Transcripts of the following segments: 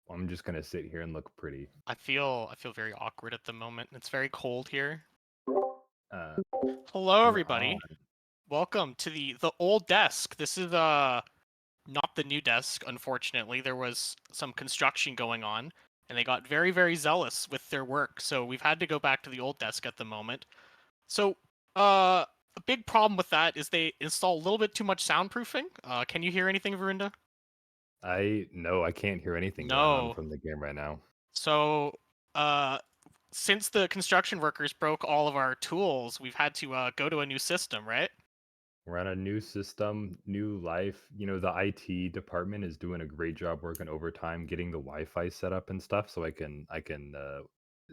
I'm just gonna sit here and look pretty. I feel very awkward at the moment. It's very cold here. Uh, Hello, you're on. everybody. Welcome to the old desk. This is not the new desk. Unfortunately, there was some construction going on, and they got very zealous with their work. So we've had to go back to the old desk at the moment. So a big problem with that is they install a little bit too much soundproofing. Can you hear anything, Verinda? I can't hear anything going on No. from the game right now. So uh since the construction workers broke all of our tools, we've had to go to a new system, right? We're on a new system, new life. The IT department is doing a great job working overtime, getting the Wi-Fi set up and stuff, so I can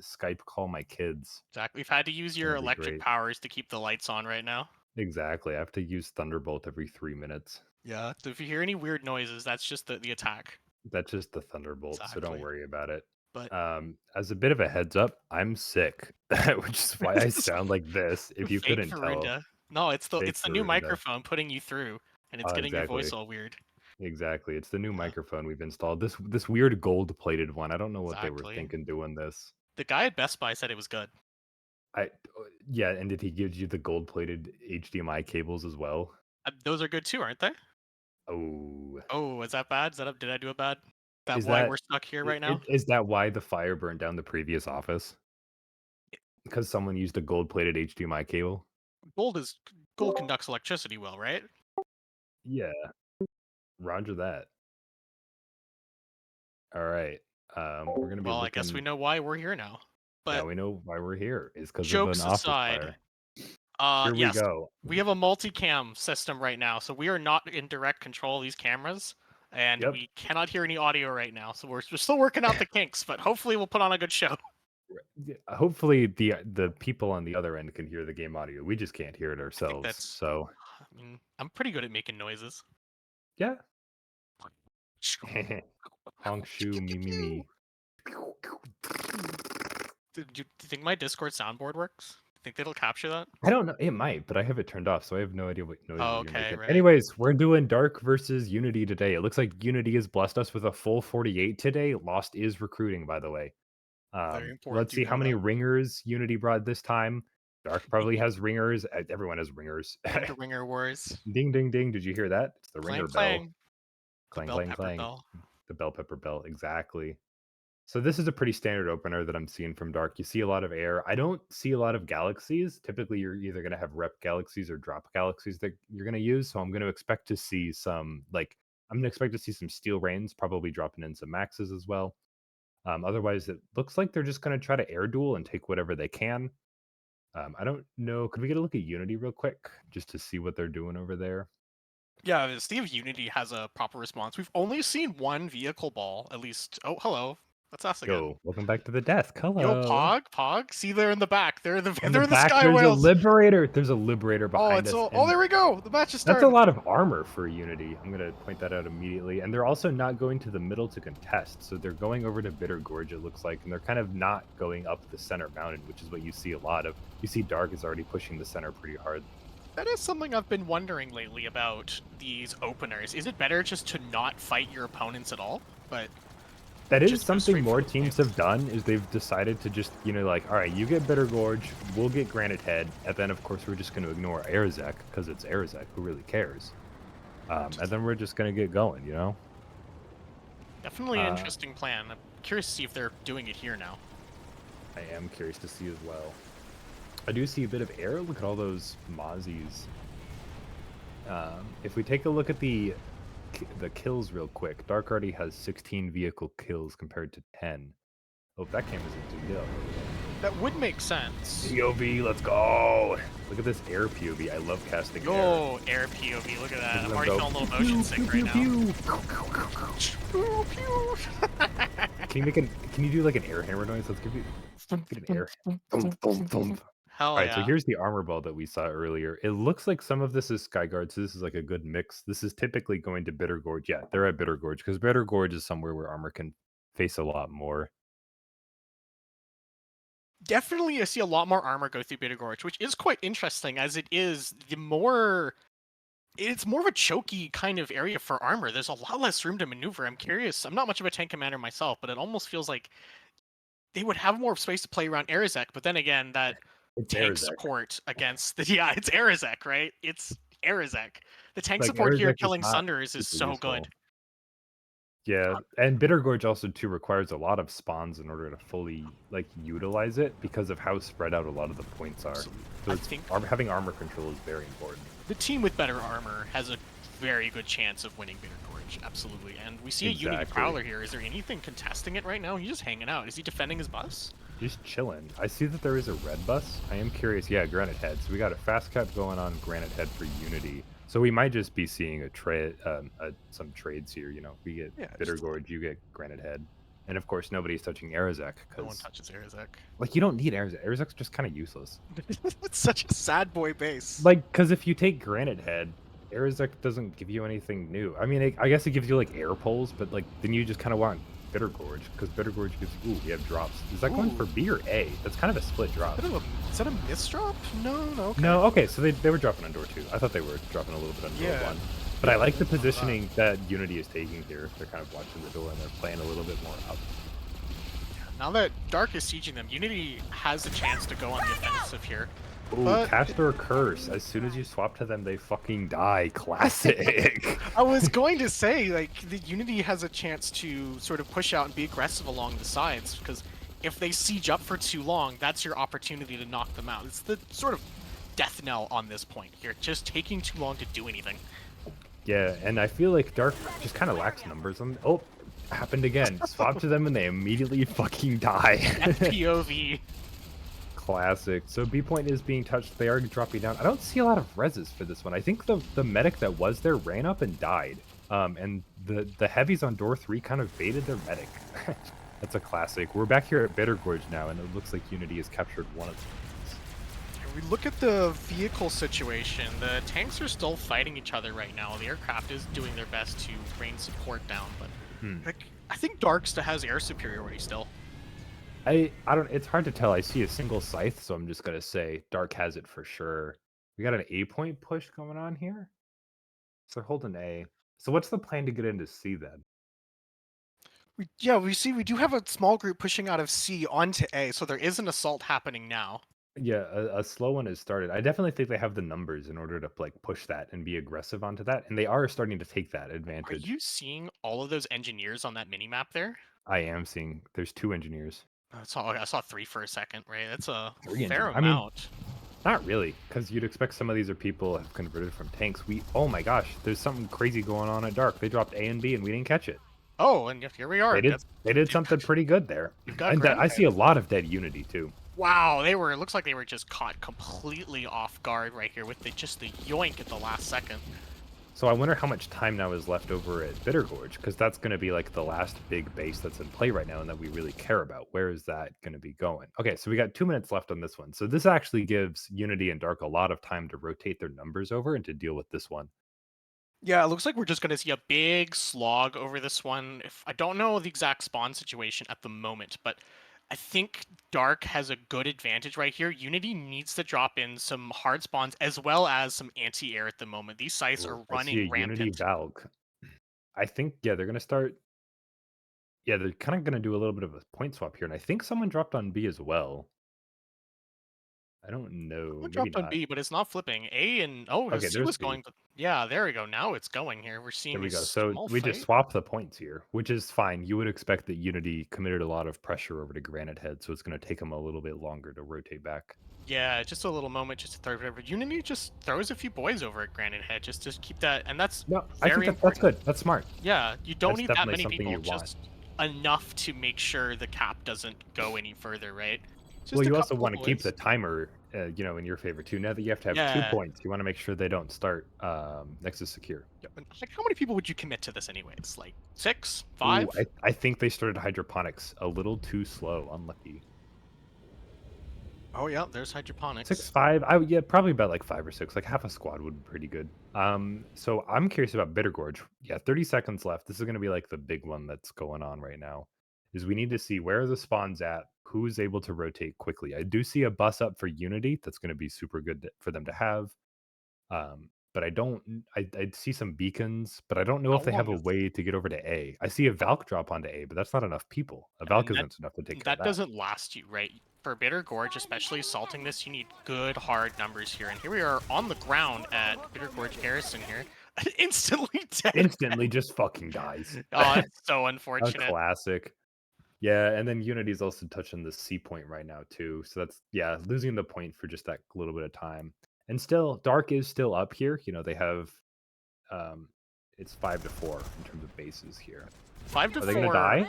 Skype call my kids. Exactly. We've had to use It's your gonna be electric great. powers to keep the lights on right now. Exactly. I have to use Thunderbolt every 3 minutes. Yeah. So if you hear any weird noises, that's just the attack. That's just the Thunderbolt, so don't Exactly. worry about it. But As a bit of a heads up, I'm sick, which is why I sound like this. If you fake couldn't tell, Farinda. No, it's the fake new Verinda. microphone putting you through, and it's getting your voice Exactly. all weird. Exactly, it's the new Yeah, microphone we've installed. This weird gold-plated one, I don't know what they were exactly. thinking doing this. The guy at Best Buy said it was good. I Yeah, and did he give you the gold-plated HDMI cables as well? Those are good too, aren't they? Oh, Oh, is that bad? Did I do a bad? That is why that we're stuck here I right now? is that why the fire burned down the previous office? Because someone used a gold-plated HDMI cable? Gold is gold conducts electricity well, right? Yeah, roger that. Alright, we're gonna be Well, I guess we looking. know why we're here now. Now But we know why we're here. It's because of an jokes office aside, fire. Here we yes, go. we have a multicam system right now, so we are not in direct control of these cameras, and Yep. we cannot hear any audio right now. So we're still working out the kinks, but hopefully we'll put on a good show. Yeah, hopefully the people on the other end can hear the game audio. We just can't hear it I think ourselves. that's. So, I mean, I'm pretty good at making noises. yeah. Honk shoe me me me. Do you think my Discord soundboard works? Think it'll capture that? I don't know. It might, but I have it turned off, so I have no idea what Oh, noises you're okay, making. right. Anyways, we're doing Dark versus Unity today. It looks like Unity has blessed us with a full 48 today. Lost is recruiting, by the way. Very important Let's you see how know many that. ringers Unity brought this time. Dark probably has ringers. Everyone has ringers. Welcome to Ringer Wars. Ding, ding, ding. Did you hear that? It's the Clang ringer bell. clang. The Clang, bell clang, pepper clang. bell. The bell pepper bell. Exactly. So this is a pretty standard opener that I'm seeing from Dark. You see a lot of air. I don't see a lot of galaxies. Typically, you're either going to have rep galaxies or drop galaxies that you're going to use. So I'm going to expect to see some, like, I'm going to expect to see some steel rains, probably dropping in some maxes as well. Otherwise, it looks like they're just going to try to air duel and take whatever they can. I don't know. Could we get a look at Unity real quick just to see what they're doing over there? Yeah, Steve Unity has a proper response. We've only seen one vehicle ball, at least. Oh, hello. That's us again. Yo, welcome back to the desk. Yo, Hello. Pog, Pog. See, they're in the back. On the They're the back, Sky there's a Whales. liberator. There's a liberator Oh, behind it's us, all. Oh, and there we go. The match is that's a started. lot of armor for Unity. I'm gonna point that out immediately. And they're also not going to the middle to contest, so they're going over to Bitter Gorge, it looks like, and they're kind of not going up the center mountain, which is what you see a lot of. You see Dark is already pushing the center pretty hard. That is something I've been wondering lately about these openers. Is it better just to not fight your opponents at all, but That is just go something straight for more the teams flames? have done, is they've decided to just, like, all right, you get Bitter Gorge, we'll get Granite Head, and then of course we're just going to ignore Arzek because it's Arzek. Who really cares? And then we're just going to get going. Definitely an Uh, interesting plan. I'm curious to see if they're doing it here now. I am curious to see as well. I do see a bit of air. Look at all those Mozzies. If we take a look at the kills real quick, Dark already has 16 vehicle kills compared to 10. Oh, that camera's zoomed up. That would make sense. POV, let's go! Look at this air POV. I love casting air. Yo, air POV, look at Look that. at I'm them already go. feeling a little Pew, motion pew, sick right pew, now. pew. Pew, pew. Can you do like an air hammer noise? Let's get an air. Thump, thump, thump. Hell Alright, so yeah. here's the armor ball that we saw earlier. It looks like some of this is Skyguard, so this is like a good mix. This is typically going to Bitter Gorge. Yeah, they're at Bitter Gorge because Bitter Gorge is somewhere where armor can face a lot more. Definitely I see a lot more armor go through Bitter Gorge, which is quite interesting as it is the more It's more of a choky kind of area for armor. There's a lot less room to maneuver. I'm curious. I'm not much of a tank commander myself, but it almost feels like they would have more space to play around Arazek. But then again, that It's tank Arazek. support against the yeah, it's Arazek, right? It's Arazek. The tank Like, support here Arazek is killing not Sunders is super so good. useful. Yeah, and Bitter Gorge also too requires a lot of spawns in order to fully, like, utilize it because of how spread out a lot of the points are. Absolutely. So I it's think having armor control is very important. the team with better armor has a very good chance of winning Bitter Gorge. Absolutely. And we see a Unity Exactly. Prowler here. Is there anything contesting it right now? He's just hanging out. Is he defending his bus? Just chilling. I see that there is a red bus. I am curious. Yeah, Granite Head. So we got a fast cap going on Granite Head for Unity. So we might just be seeing a trade, some trades here. You know, we get Yeah, Bitter just a little. Gorge, you get Granite Head, and of course nobody's touching Arazek No one because touches Arazek. like you don't need Arazek. Arazek's just kind of useless. It's such a sad boy base. Like, because if you take Granite Head, Arazek doesn't give you anything new. I mean, I guess it gives you like air pulls, but like then you just kind of want Bitter Gorge because Bitter Gorge gives. Ooh, we have drops. Is that going for Ooh, B or A? That's kind of a split drop. is that a misdrop? No, no, okay. No, okay, so they were dropping on door two. I thought they were dropping a little bit on door Yeah, one. But I yeah, like the love that. positioning that Unity is taking here. They're kind of watching the door and they're playing a little bit more up. Now that Dark is sieging them, Unity has a chance to go on the offensive here. Ooh, But cast or curse. As soon as you swap to them, they fucking die. Classic. I was going to say, like, the Unity has a chance to sort of push out and be aggressive along the sides, because if they siege up for too long, that's your opportunity to knock them out. It's the sort of death knell on this point here, just taking too long to do anything. Yeah, and I feel like Dark just kind of lacks numbers on. Oh, happened again. Swap to them and they immediately fucking die. FPOV. Classic. So B point is being touched. They are dropping down. I don't see a lot of reses for this one. I think the medic that was there ran up and died. And the heavies on door three kind of baited their medic. That's a classic. We're back here at Bitter Gorge now, and it looks like Unity has captured one of them. We look at the vehicle situation. The tanks are still fighting each other right now. The aircraft is doing their best to rain support down, but Hmm. like, I think Darksta has air superiority still. I don't. It's hard to tell. I see a single scythe, so I'm just gonna say Dark has it for sure. We got an A point push going on here. So they're holding A. So what's the plan to get into C then? Yeah, we see we do have a small group pushing out of C onto A, so there is an assault happening now. Yeah, a slow one has started. I definitely think they have the numbers in order to like push that and be aggressive onto that, and they are starting to take that Are advantage. you seeing all of those engineers on that mini map there? I am seeing there's two engineers, I saw three for a second, right? That's a three fair engineers. I mean, amount. not really, because you'd expect some of these are people have converted from tanks. We oh my gosh, there's something crazy going on at Dark. They dropped A and B and we didn't catch it. Oh, and here we are. They did something pretty good there, You've got and Granite I Head. see a lot of dead Unity too. Wow, they were. It looks like they were just caught completely off guard right here with just the yoink at the last second. So I wonder how much time now is left over at Bitter Gorge, because that's going to be like the last big base that's in play right now and that we really care about. Where is that going to be going? Okay, so we got 2 minutes left on this one. So this actually gives Unity and Dark a lot of time to rotate their numbers over and to deal with this one. Yeah, it looks like we're just going to see a big slog over this one. If I don't know the exact spawn situation at the moment, but I think Dark has a good advantage right here. Unity needs to drop in some hard spawns as well as some anti-air at the moment. These sites Oh, are I see a running Unity rampant. Valk. I think, yeah, they're going to start. Yeah, they're kind of going to do a little bit of a point swap here. And I think someone dropped on B as well. I don't know. Someone Maybe dropped on not. B, but it's not flipping. A and oh, Okay, C there's was B. going. But yeah, there we go. Now it's going here. We're There seeing we a go. So small we just fight. swap the points here, which is fine. You would expect that Unity committed a lot of pressure over to Granite Head, so it's going to take them a little bit longer to rotate back. Yeah, just a little moment just to throw it over. Unity just throws a few boys over at Granite Head just to keep that, and that's No, I think very that's important. good. That's smart. Yeah, you don't That's need that definitely many something people, you want. just enough to make sure the cap doesn't go any further, right? Well, Just a you also couple want of to keep the boys. timer, in your favor too. Now that you have to have two Yeah. points, you want to make sure they don't start next to secure. Yep. And like, how many people would you commit to this anyways? Like six, Ooh, five? I think they started hydroponics a little too slow. Unlucky. Oh yeah, there's hydroponics. 6-5. Yeah, probably about like 5 or 6. Like half a squad would be pretty good. So I'm curious about Bitter Gorge. Yeah, 30 seconds left. This is gonna be like the big one that's going on right now. Is we need to see where are the spawns at, who's able to rotate quickly. I do see a bus up for Unity that's gonna be super good for them to have. but I don't. I see some beacons, but I don't know How if they have long a is way to get over to A. I see a Valk drop onto A, but that's not enough people. A Valk and that isn't enough to take care of that that. doesn't last you, right? For Bitter Gorge, especially assaulting this, you need good hard numbers here. And here we are on the ground at Bitter Gorge Garrison here. Instantly dead. Instantly, just fucking dies. Oh, it's so A unfortunate. classic. Yeah, and then Unity's also touching the C point right now too. So that's yeah, losing the point for just that little bit of time. And still, Dark is still up here. They have um it's 5-4 in terms of bases here. Five to Are they gonna four. die?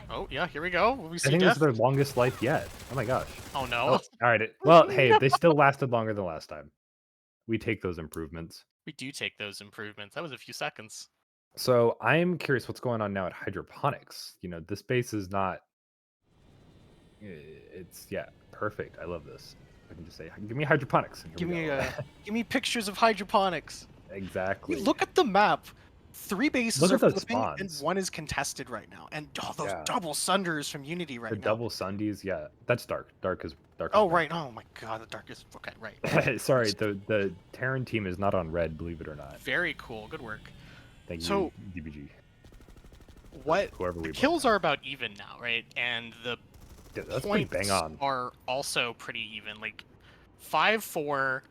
Oh yeah, here we go. We I see think this is death. their longest life yet. Oh my gosh. Oh Oh, no. all right. Well, hey, No. they still lasted longer than last time. We take those improvements. We do take those improvements. That was a few seconds. So I'm curious what's going on now at hydroponics. This base is not. It's yeah, perfect. I love this. I can just say, give me hydroponics, and here Give we me go. give me pictures of hydroponics. You Exactly. look at the map. 3 bases Look are at those flipping and spawns. 1 is contested right now. And oh, those Yeah, double sunders from Unity the right now. double Sundies. Yeah, that's dark. Dark is Oh winning. right. Oh my god, the darkest. Okay, right. Sorry, the Terran team is not on red. Believe it or not. Very cool. Good work. Thank you, So DBG, or what whoever the we blame kills now. are about even now, right? And the Yeah, that's pretty bang points on. are also pretty even. Like 5-4,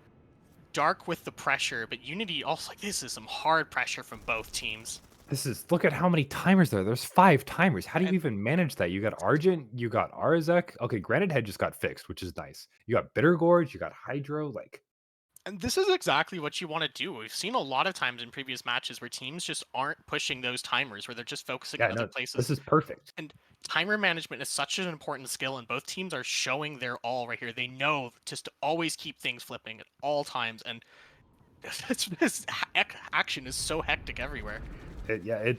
Dark with the pressure, but Unity also like this is some hard pressure from both teams. Look at how many timers there. There's 5 timers. How do you And even manage that? You got Argent, you got Arzek. Okay, Granite Head just got fixed, which is nice. You got Bitter Gorge, you got Hydro. Like, and this is exactly what you want to do. We've seen a lot of times in previous matches where teams just aren't pushing those timers, where they're just focusing yeah, on other no, this places. is perfect. And timer management is such an important skill, and both teams are showing their all right here. They know just to always keep things flipping at all times, and this action is so hectic everywhere.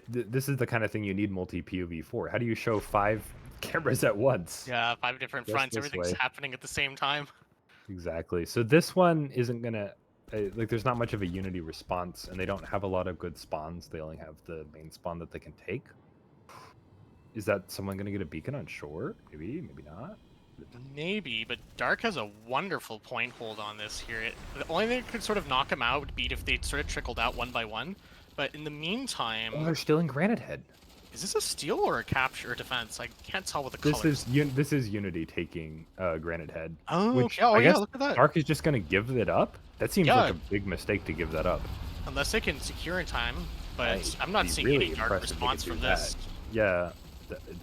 This is the kind of thing you need multi POV for. How do you show 5 cameras at once? Yeah, 5 different Just fronts, this everything's way. happening at the same time. Exactly. So this one isn't gonna like. There's not much of a Unity response, and they don't have a lot of good spawns. They only have the main spawn that they can take. Is that someone gonna get a beacon on shore? Maybe, maybe not. Maybe, but Dark has a wonderful point hold on this here. The only thing that could sort of knock him out would be if they'd sort of trickled out one by one. But in the Oh, meantime, they're still in Granite Head. is this a steal or a capture or defense? I can't tell with the This is colors. this is Unity taking Granite Head, Oh, which okay. Oh I yeah, guess look at that. Dark is just gonna give it up. That seems like Yeah, a big mistake to give that up. unless they can secure in time. I'd But I'm not be seeing really any Dark impressed if they could response do from that. this. Yeah,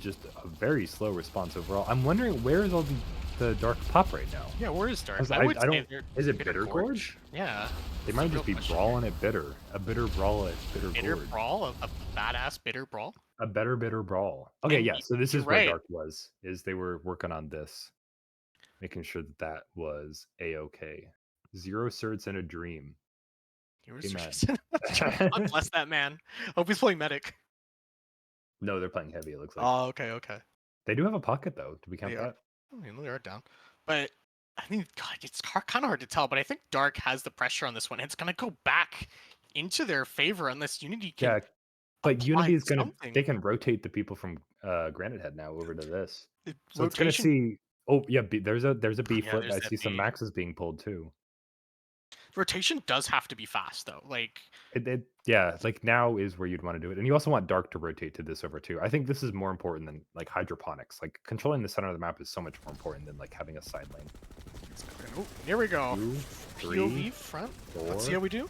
just a very slow response overall. I'm wondering where is all the Dark pop right now? Yeah, where is Dark? 'Cause I would I say don't. they're Is it Bitter Bitter Gorge. Gorge? Yeah, They that's the might real just be question brawling at Bitter. A bitter brawl at Bitter here. Bitter Gorge. Brawl, a badass Bitter Brawl. A better bitter brawl. Okay, And yeah. So this you're is where right. Dark was. Is they were working on this, making sure that that was a okay. 0 certs and a dream. Yours Amen. God bless that man. Hope he's playing medic. No, they're playing heavy. It looks like Oh, okay, okay. they do have a pocket though. Do we count They are. that? I mean, they are down. But I mean, God, it's kind of hard to tell. But I think Dark has the pressure on this one. It's gonna go back into their favor unless Unity can Yeah, but apply Unity is gonna. something. They can rotate the people from Granite Head now over to this. So it's gonna Rotation. see. Oh yeah, there's a B Yeah, flip. there's I that see some B. maxes being pulled too. Rotation does have to be fast though. Like, Yeah, like now is where you'd want to do it, and you also want Dark to rotate to this over too. I think this is more important than like hydroponics. Like controlling the center of the map is so much more important than like having a side lane. oh, here we go. 2, 3, POV front. Let's see 4. how we do.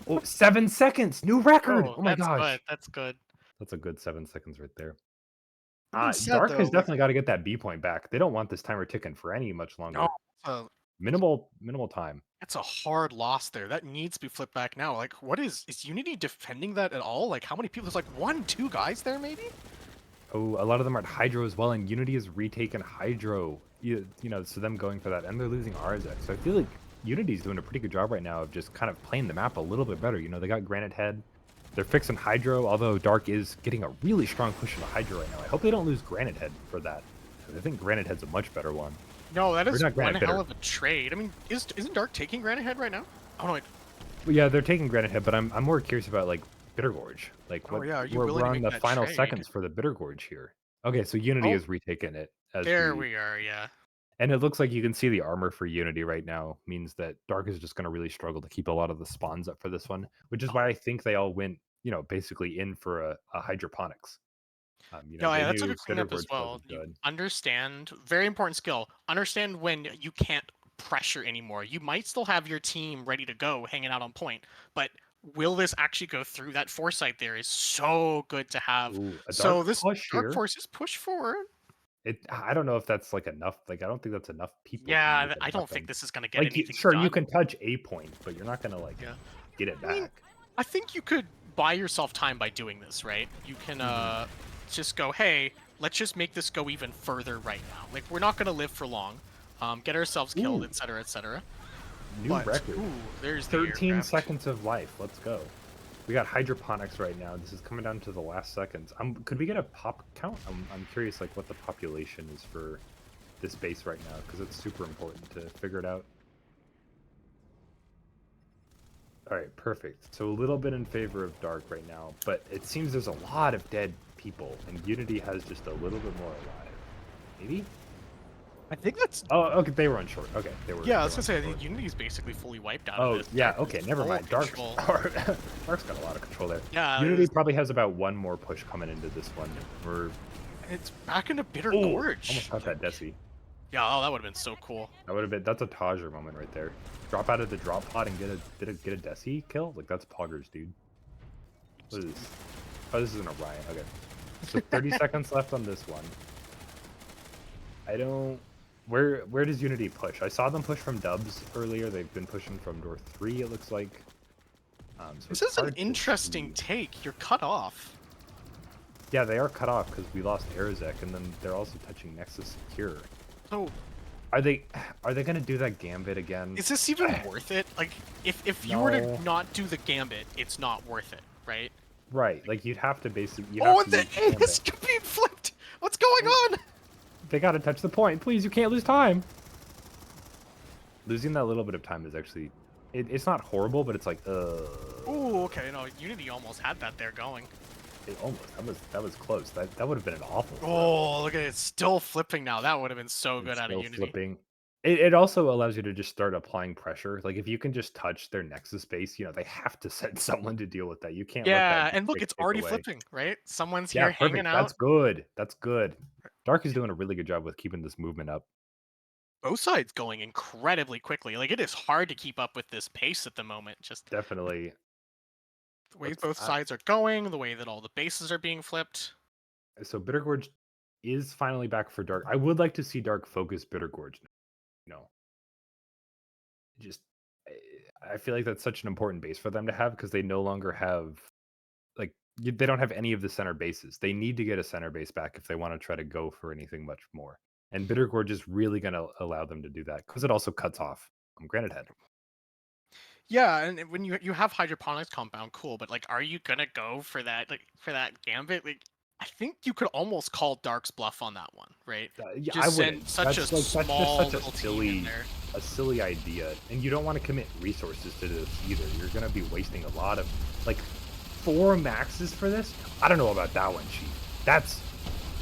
Oh, 7 seconds, new record. Oh, Oh my that's good. gosh, That's good. that's a good 7 seconds right there. That being said, Dark though, has like, definitely got to get that B point back. They don't want this timer ticking for any much no, longer. uh, Minimal time. that's a hard loss there. That needs to be flipped back now. Like, what is Unity defending that at all? Like, how many people? There's like 1, 2 guys there, maybe. Oh, a lot of them are at Hydro as well, and Unity has retaken Hydro. So them going for that, and they're losing Arzek. So I feel like Unity's doing a pretty good job right now of just kind of playing the map a little bit better. They got Granite Head. They're fixing Hydro, although Dark is getting a really strong push into Hydro right now. I hope they don't lose Granite Head for that. 'Cause I think Granite Head's a much better one. No, that Or is not one Granite hell Bitter. of a trade. I mean, isn't Dark taking Granite Head right now? Oh no, wait. Well, yeah, they're taking Granite Head, but I'm more curious about like Bitter Gorge. Like Oh what yeah, are you we're willing to on make the that final trade? seconds for the Bitter Gorge here. Okay, so Unity Oh, has retaken it as there the we are. Yeah. And it looks like you can see the armor for Unity right now means that Dark is just gonna really struggle to keep a lot of the spawns up for this one, which is why I think they all went, basically in for a hydroponics. Yeah, They yeah, that's a knew good cleanup as Bittergorge well. wasn't You good. understand, very important skill. Understand when you can't pressure anymore. You might still have your team ready to go, hanging out on point, but will this actually go through? That foresight there is so good to have. Ooh, a So Dark this push Dark here. Forces push forward. I don't know if that's, like, enough, like, I don't think that's enough people to Yeah, make a I don't think weapon. this is gonna get Like, anything sure, you done. can touch a point, but you're not gonna, like, Yeah. get it I mean, back. I think you could buy yourself time by doing this, right? You can Mhm. just go, hey, let's just make this go even further right now. Like we're not gonna live for long. Get ourselves killed, Ooh, etc., etc. new But record. ooh, there's the 13 aircraft. seconds of life, let's go. We got hydroponics right now, this is coming down to the last seconds. Could we get a pop count? I'm curious, like, what the population is for this base right now, because it's super important to figure it out. Alright, perfect. So a little bit in favor of Dark right now, but it seems there's a lot of dead people, and Unity has just a little bit more alive. Maybe? I think that's Oh, okay, they were on short. Okay, yeah. I they was were gonna on say I short. think Unity's basically fully wiped out of Oh, this. yeah, Dark is okay, never full mind. control. Dark's got a lot of control there. Yeah, Unity probably has about one more push coming into this one. We're it's back into Bitter Oh, almost Gorge. caught Like, that Desi. yeah, oh, that would have been so cool. That's a Tajer moment right there. Drop out of the drop pod and get a Desi kill? Like, that's poggers, dude. What is this? Oh, this is an Orion. Okay. So 30 seconds left on this one. I don't where does Unity push? I saw them push from dubs earlier. They've been pushing from door 3, it looks like. So This it's is an hard to interesting see. take. You're cut off. Yeah, they are cut off because we lost Arazek, and then they're also touching Nexus Secure. So Are they are they gonna do that Gambit again? is this even worth it? Like, if you were to No. not do the gambit, it's not worth it, right? Right, like, you'd have Oh, to the use the A Gambit. is being flipped. What's going Well, on? they gotta touch the point. Please, you can't lose time. Losing that little bit of time is actually it's not horrible, but it's like, Oh, okay. No, Unity almost had that there going. it almost that was close. That would have been an awful throw. Oh, look at it. It's still flipping now. That would have been so good It's out of still Unity. flipping. It also allows you to just start applying pressure. Like, if you can just touch their Nexus base, they have to send someone to deal with that. You can't let that Yeah, just and look, it's tick already away. flipping, right? Someone's Yeah, here hanging perfect. That's out. good. That's good. Dark is doing a really good job with keeping this movement up. Both sides going incredibly quickly. Like, it is hard to keep up with this pace at the moment. Just Definitely. the way Let's both sides are going, the way that all the bases are being flipped. so Bittergorge is finally back for Dark. I would like to see Dark focus Bittergorge. You know, just eh, I feel like that's such an important base for them to have because they no longer have they don't have any of the center bases. They need to get a center base back if they want to try to go for anything much more. And Bittergorge is really going to allow them to do that because it also cuts off Granite Head. Yeah, and when you have hydroponics compound, cool. But like, are you gonna go for that? Like for that gambit? Like, I think you could almost call Dark's bluff on that one, right? Yeah, I Just send wouldn't. such a That's just small such little team in there. a silly idea, and you don't want to commit resources to this either. You're going to be wasting a lot of like 4 maxes for this. I don't know about that one, Chief. That's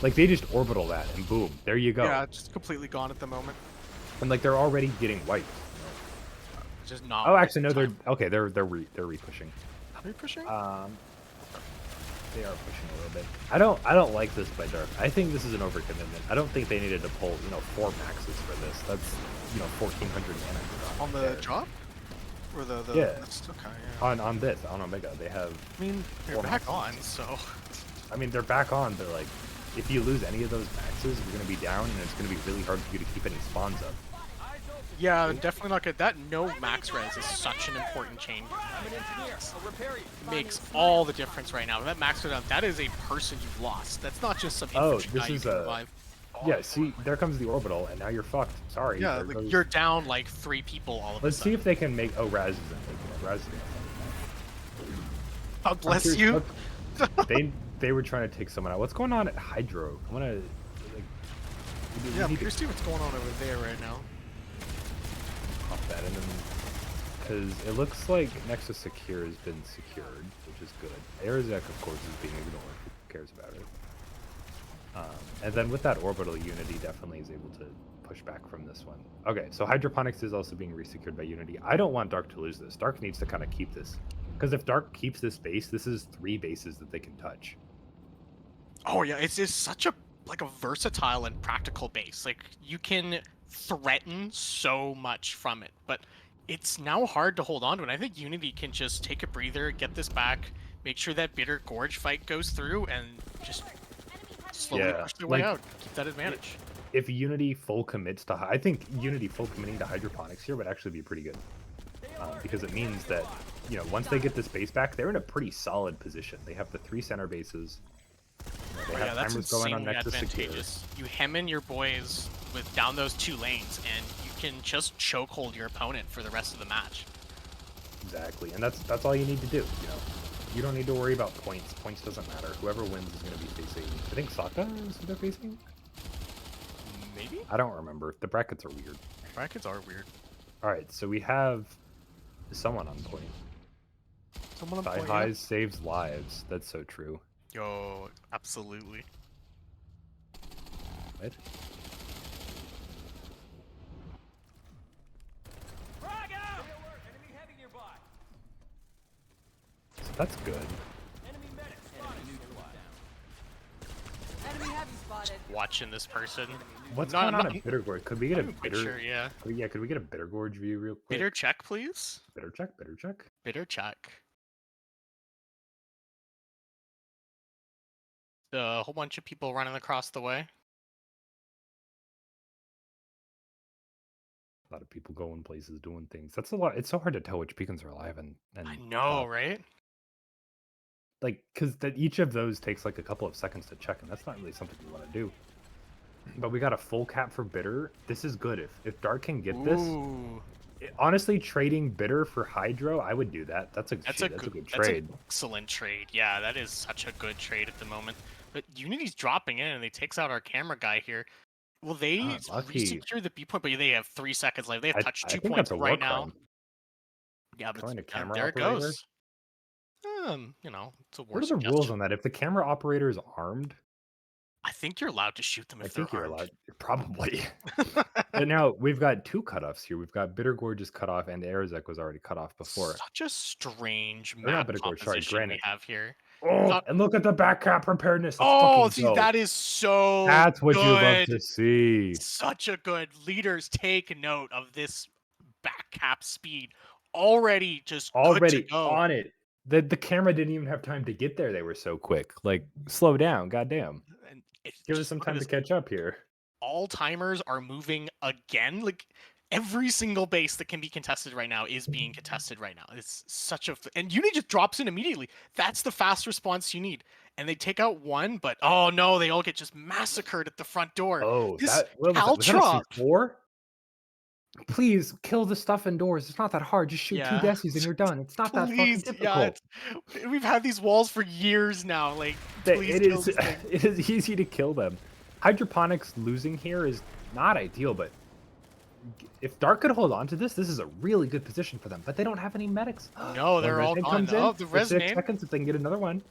like they just orbital that, and boom, there you go. Yeah, just completely gone at the moment. And like they're already getting wiped. It's just not Oh, worth actually, the no, they're time. okay. They're re-pushing. Are you pushing? Um, they are pushing a little bit. I don't like this by Dark. I think this is an overcommitment. I don't think they needed to pull 4 maxes for this. That's 1,400 mana drop On the there. drop? Or the Yeah, that's okay, yeah. on this on Omega they have I mean, they're 4 maxes. back on, so I mean they're back on. They're like, if you lose any of those maxes, you're gonna be down, and it's gonna be really hard for you to keep any spawns up. yeah, definitely not good. That no max res is such an important change. Makes all the difference right now. That max res, that is a person you've lost. That's not just some Oh, infantry guy this you is can a revive. yeah. See, there comes the orbital, and now you're fucked. Sorry. Yeah, There like goes. you're down like 3 people all of a Let's see sudden. if they can make. Oh, Raz isn't taking it. Raz is gonna God I'm bless curious. you. They were trying to take someone out. What's going on at Hydro? I want to like. We Yeah, I'm need to curious to see what's going on over there right now. pop that in, because it looks like Nexus Secure has been secured, which is good. Arazek, of course, is being ignored. Who cares about it? And then with that orbital, Unity definitely is able to pushback from this one. Okay, so hydroponics is also being resecured by Unity. I don't want Dark to lose this. Dark needs to kind of keep this. Because if Dark keeps this base, this is 3 bases that they can touch. Oh yeah, it's just such a versatile and practical base. Like you can threaten so much from it, but it's now hard to hold on to. And I think Unity can just take a breather, get this back, make sure that Bitter Gorge fight goes through, and just slowly Yeah, push their way like out, keep that advantage. if Unity full commits to, I think Unity full committing to hydroponics here would actually be pretty good, because it means that once they get this base back, they're in a pretty solid position. They have the 3 center bases. They Oh, have yeah, that's timers going on insanely Nexus Secure. advantageous. You hem in your boys with down those 2 lanes, and you can just chokehold your opponent for the rest of the match. Exactly, and that's all you need to do. You don't need to worry about points. Points doesn't matter. Whoever wins is going to be facing. I think Sokka is who they're facing. Maybe? I don't remember. The brackets are weird. Brackets are weird. All right, so we have someone on point. Someone on Thigh point, highs saves lives. That's so true. Yo, absolutely. Right? So that's good. Watching this person. What's Not- going on not- at Bitter Gorge? Could we get a I'm quite bitter? sure, yeah. Could we get a Bitter Gorge view real quick? Bitter check, please. Bitter check. Bitter check. Bitter check. A whole bunch of people running across the way. A lot of people going places, doing things. That's a lot. It's so hard to tell which beacons are alive and I know, right? like because each of those takes like a couple of seconds to check, and that's not really something you want to do. But we got a full cap for Bitter. This is good. If Dark can get this, Ooh, honestly, trading Bitter for Hydro, I would do that. That's a that's good that's trade. an excellent trade. Yeah, that is such a good trade at the moment. But Unity's dropping in, and they takes out our camera guy here. Will they Lucky. resecure the B point? But they have 3 seconds left. They have touched I 2 think points that's a right war now. crime. Yeah, but Killing a camera there it operator? goes. It's a war What are the rules suggestion. on that? If the camera operator is armed, I think you're allowed to shoot them I if they're think you're armed. allowed. Probably. But now we've got 2 cutoffs here. We've got Bitter Gorge is cut off, and Arazek was already cut off before. Such a strange Or not map Bitter Gorge, sorry, composition we Granite. have here. Oh, Not- and look at the back cap preparedness. Let's Oh, fucking see, go. that is so That's what you love good. to see. Such a good leaders take note of this back cap speed. Already just good to Already go. on it. The camera didn't even have time to get there. They were so quick. Like, slow down. Goddamn. And it's Give us just some look at time to this. catch up here. All timers are moving again. Like every single base that can be contested right now is being contested right now. It's such a and Uni just drops in immediately. That's the fast response you need. And they take out one, but oh no, they all get just massacred at the front door. Oh, This what was that? Was Caltrop. that a C4? Please kill the stuff indoors. It's not that hard. Just shoot 2 desis and you're done. It's not that fucking Please, yeah, difficult. we've had these walls for years now. Like, please It kill is this thing. it is easy to kill them. Hydroponics losing here is not ideal, but if Dark could hold on to this is a really good position for them. But they don't have any medics. No, they're all gone. Oh, the for 6 resonate. seconds if they can get another one.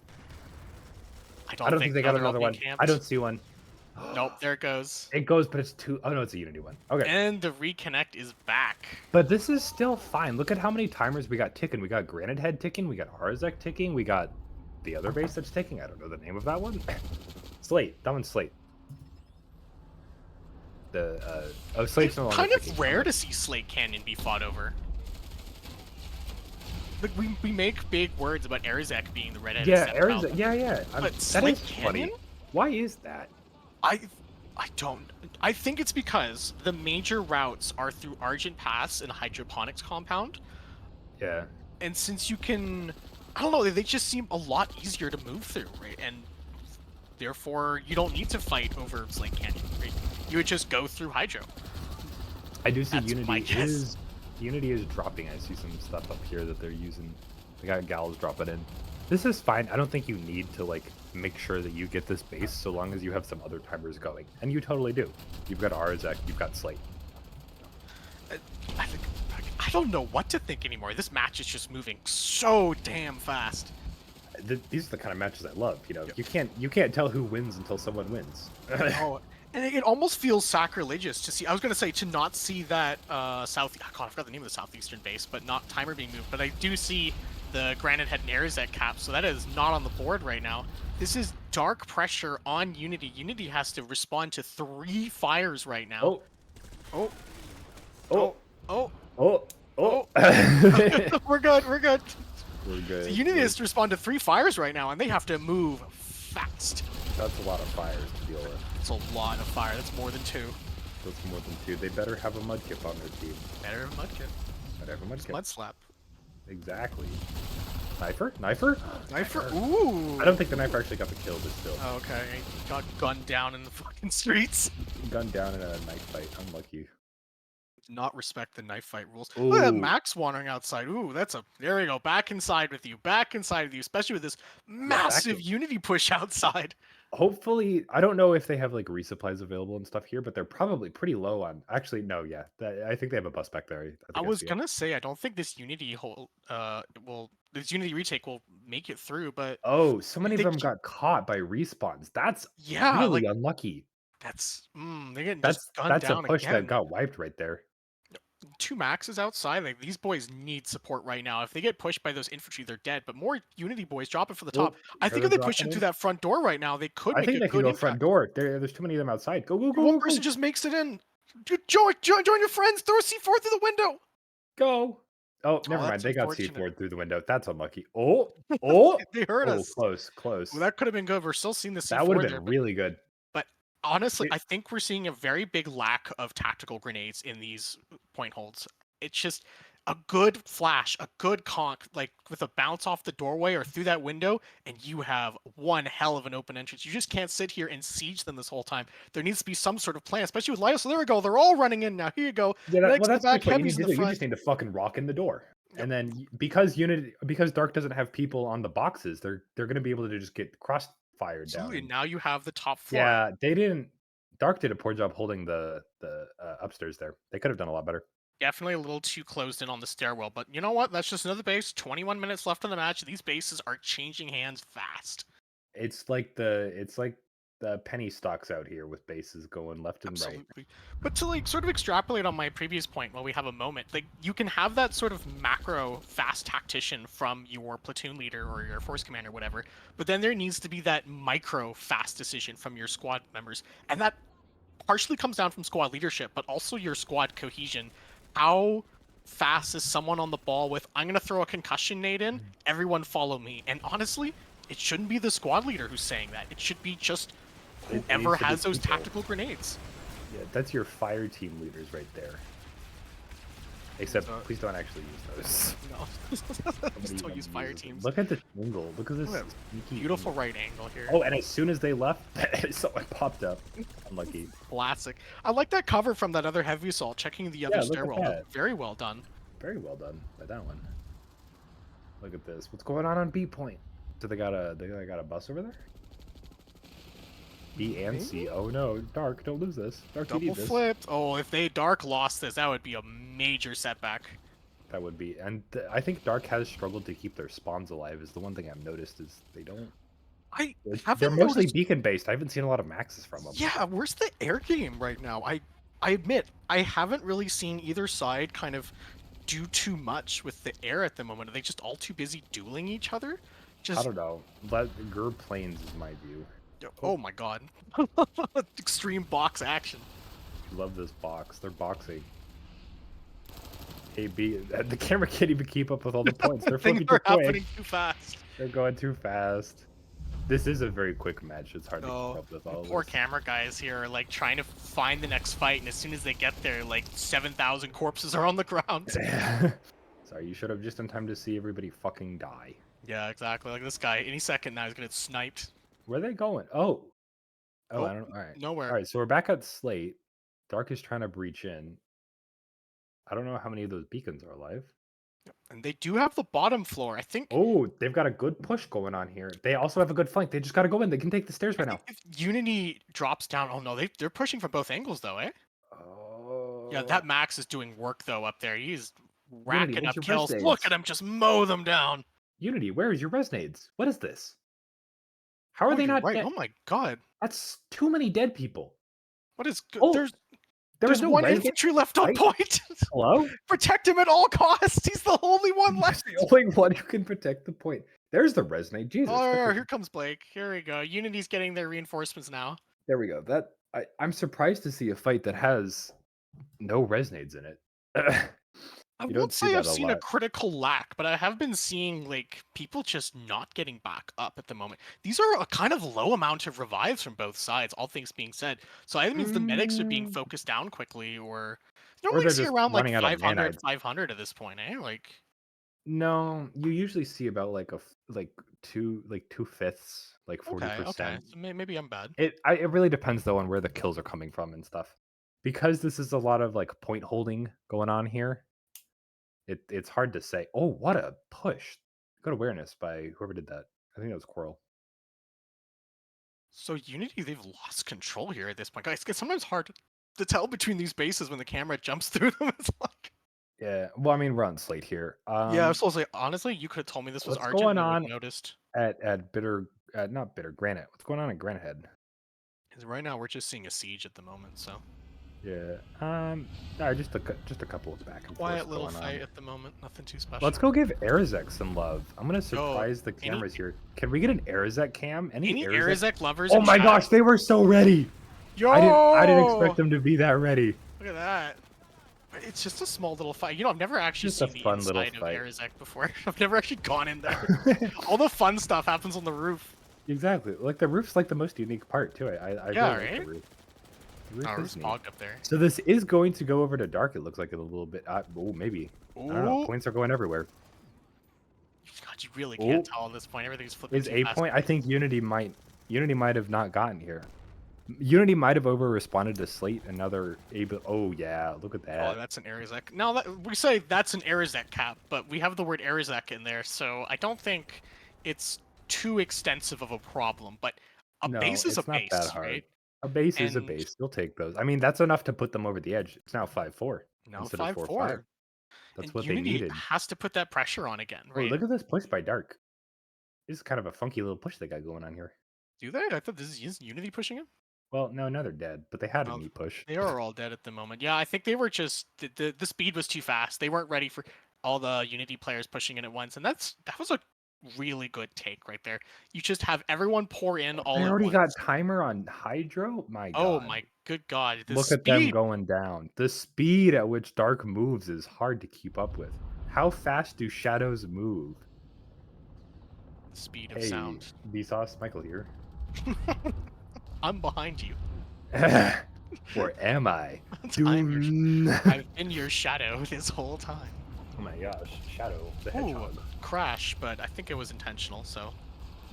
I I don't think they got another one. I don't see one. Nope, there it goes. It goes, but it's 2. Oh no, it's a Unity one. Okay. And the reconnect is back. But this is still fine. Look at how many timers we got ticking. We got Granite Head ticking. We got Arzek ticking. We got the other base that's ticking. I don't know the name of that one. Slate. That one's Slate. Slate's no longer Kind of ticking. rare to see Slate Canyon be fought over. Like we make big words about Arizek being the redheaded Yeah, stepchild. Arzek. Yeah. But That Slate is Canyon? funny. Why is that? I don't. I think it's because the major routes are through Argent Pass and Hydroponics Compound, Yeah. and since you can, I don't know, they just seem a lot easier to move through, right? And therefore, you don't need to fight over Slate Canyon, right? You would just go through Hydro. I do see That's my guess. Unity is dropping. I see some stuff up here that they're using. They got gals dropping in. This is fine. I don't think you need to like make sure that you get this base so long as you have some other timers going. And you totally do. You've got Arzek, you've got Slate. I don't know what to think anymore. This match is just moving so damn fast. These are the kind of matches I love, you know. You can't tell who wins until someone wins. Oh, And it almost feels sacrilegious to see. I was gonna say to not see that south. Oh God, I forgot the name of the southeastern base, but not timer being moved. But I do see the Granite Head and Arizet cap, so that is not on the board right now. This is dark pressure on Unity. Unity has to respond to 3 fires right now. Oh, Oh, oh, oh, oh, oh, oh. oh. We're good. We're good. We're So good. Unity has to respond to 3 fires right now, and they have to move fast. That's a lot of fires to deal with. It's a lot of fire. That's more than 2. That's more than 2. They better have a mudkip on their team. Better Mudkip. Better have a mudkip. Mud slap. Exactly. Knifer? Knifer? Knifer? Ooh. I don't think the knifer actually got the kill, but still. Oh, okay. Got gunned down in the fucking streets. Gunned down in a knife fight. Unlucky. Not respect the knife fight rules. Look at that Ooh. Max wandering outside. Ooh, that's a. There we go. Back inside with you. Back inside with you. Especially with this Yeah, back massive in. Unity push outside. Hopefully, I don't know if they have like resupplies available and stuff here, but they're probably pretty low on. Actually, no, yeah, I think they have a bus back there. I I think I was see it. gonna say I don't think this Unity whole this Unity retake will make it through, but Oh, so many of they them got caught by respawns. That's yeah, really like unlucky. they're getting just gunned That's a down push that again. got wiped right there. 2 Maxes outside. Like these boys need support right now. If they get pushed by those infantry, they're dead. But more Unity boys dropping for the top. Oh, I here think they're if they push dropping in through in. that front door right now, they could I make think a they can good go front impact. door. There's too many of them outside. Go, go, go, One go, person go, just makes it in. Join your friends. Throw a C4 through the window. go. Oh, Oh, never mind. that's They got unfortunate. C4 through the window. That's unlucky. Oh, oh, They hurt oh, us. close, Well, close. that could have been good. We're still seeing the That would have C4 there, been really good. but honestly, It, I think we're seeing a very big lack of tactical grenades in these point holds. It's just a good flash, a good conk, like with a bounce off the doorway or through that window, and you have one hell of an open entrance. You just can't sit here and siege them this whole time. There needs to be some sort of plan, especially with Lio. So there we go. They're all running in now. Here you go. yeah, Medics well, in the that's back, just what you heavies need in to the do. You front. just need to fucking rock in the door, Yep. and then because Dark doesn't have people on the boxes, they're gonna be able to just get cross fired down. Absolutely. And And now you have the top floor. yeah, they didn't. Dark did a poor job holding the upstairs there. They could have done a lot better. Definitely a little too closed in on the stairwell, but you know what? That's just another base. 21 minutes left in the match. These bases are changing hands fast. It's like the penny stocks out here with bases going left and right. Absolutely. But to like sort of extrapolate on my previous point while we have a moment, like you can have that sort of macro fast tactician from your platoon leader or your force commander, whatever, but then there needs to be that micro fast decision from your squad members. And that partially comes down from squad leadership, but also your squad cohesion. How fast is someone on the ball with, I'm going to throw a concussion nade in, everyone follow me? And honestly, it shouldn't be the squad leader who's saying that. It should be just It whoever needs to be has those people. tactical grenades. Yeah, that's your fire team leaders right there. Except, So, please don't actually use those. no. Somebody Still use even fire uses them. teams. Look at the angle. Look at this Look at sneaky Beautiful angle. right angle here. Oh, and as soon as they left, someone popped up. Unlucky. Classic. I like that cover from that other heavy assault, checking the other Yeah, look at stairwell. that. Very well done. Very well done by that one. Look at this. What's going on B point? So they got a bus over there? B and C. Oh no, Dark, don't lose this. Dark, you Double need this. flipped. Oh, if they Dark lost this, that would be a major setback. That would be, and I think Dark has struggled to keep their spawns alive. Is the one thing I've noticed is they don't. I They're haven't mostly noticed. beacon based. I haven't seen a lot of maxes from them. Yeah, where's the air game right now? I admit I haven't really seen either side kind of do too much with the air at the moment. Are they just all too busy dueling each other? I Just don't know. But Gur planes is my view. oh my god, extreme box action. Love this box. They're boxing. Hey, B, the camera can't even keep up with all the points. They're Things flipping too are quick. happening too fast. They're going too fast. This is a very quick match. It's hard to keep Oh, up with the all poor this. camera guys here are like trying to find the next fight, and as soon as they get there, like 7,000 corpses are on the ground. Sorry, you should have just in time to see everybody fucking die. Yeah, exactly. Like this guy, any second now he's gonna get sniped. Where are they going? Oh. Oh, I Oh, don't. All right. All nowhere. right. So we're back at Slate. Dark is trying to breach in. I don't know how many of those beacons are alive. And they do have the bottom floor. Oh, they've got a good push going on here. They also have a good flank. They just got to go in. They can take the stairs I right think now. if Unity drops down, oh no, they're pushing from both angles though, eh? Yeah, Oh. that Max is doing work though up there. He's Unity, racking where's up your kills. res Look nades? at him just mow them down. Unity, where is your res nades? What is this? How are Oh, they you're not right. dead? Oh my god. That's too many dead people. What is good? Oh, there was There's no one resonate infantry left on fight? point. Hello? Protect him at all costs. He's the only one He's left. the only one who can protect the point. There's the resonate. Jesus, that Oh, took here comes Blake. Here we go. Unity's getting their reinforcements now. there we go. I'm surprised to see a fight that has no resonades in it. I You won't don't see say I've that a seen a lot. critical lack, but I have been seeing like people just not getting back up at the moment. These are a kind of low amount of revives from both sides, all things being said. So either means the medics are being Mm, focused down quickly, or or normally they're see just around like running out of 500, nanites. 500 at this point, eh? Like, No, you usually see about like 2/5, like okay, okay. 40%. So maybe I'm bad. It really depends though on where the kills are coming from and stuff. Because this is a lot of like point holding going on here. It's hard to say. Oh, what a push! Good awareness by whoever did that. I think it was Coral. So Unity, they've lost control here at this point. Guys, it's sometimes hard to tell between these bases when the camera jumps through them. It's like, Yeah. Well, I mean, we're on slate here. yeah, I was supposed to say, honestly, you could have told me this was What's Argent going and I on wouldn't have noticed. at bitter? Not bitter granite. What's going on at Granite Head? 'Cause right now we're just seeing a siege at the moment, so Yeah. No, just a couple of back and forth quiet little going fight on. at the moment. Nothing too Let's special. go give Arazek some love. I'm gonna Yo, surprise the any cameras here. Can we get an Arazek cam? Any any Arazek? Arizek lovers Oh in my chat? gosh, they were so ready. I didn't expect Yo, them to be that ready. look at that. It's just a small little fight. You know, I've never actually Just a seen the fun little inside of fight. Arizek before. I've never actually gone in there. All the fun stuff happens on the roof. Exactly. Like the roof's like the most unique part too. I Yeah, really like the right? roof. The roof Oh, is roof's neat. fogged up there. So this is going to go over to dark. It looks like it a little bit. Oh, maybe. I don't know. Ooh, Points are going everywhere. God, you really can't Oh, tell at this point. Everything's flipping is too a fast. point? I think Unity might have not gotten here. Unity might have over responded to Slate. Another able. Oh yeah, look at Oh, that. that's an Arizek. Now that we say that's an Arizek cap, but we have the word Arizek in there, so I don't think it's too extensive of a problem. But a No, base is a it's not that base, hard. right? A base is a And base. You'll take those. I mean, that's enough to put them over the edge. It's now 5-4 now instead of 5-4, 4-5. That's and what they Unity needed. has to put that pressure on again, Oh, right? look at this push by Dark. This is kind of a funky little push they got going on here. Do they? I thought this is Unity pushing him. Well, no, now they're dead, but they had a Oh, neat push. they are all dead at the moment. Yeah, I think they were just the speed was too fast. They weren't ready for all the Unity players pushing in at once, and that was a really good take right there. You just have everyone pour in They all at already got once. timer on Hydro? My Oh god. my good god, the Look at them speed! going down. The speed at which Dark moves is hard to keep up with. How fast do shadows move? The speed of Hey, sound. Vsauce, Michael here. I'm behind you. Or am I? I'm Doom. I've been your shadow this whole time. Oh my gosh, Shadow the Ooh, Hedgehog. crash, but I think it was intentional, so.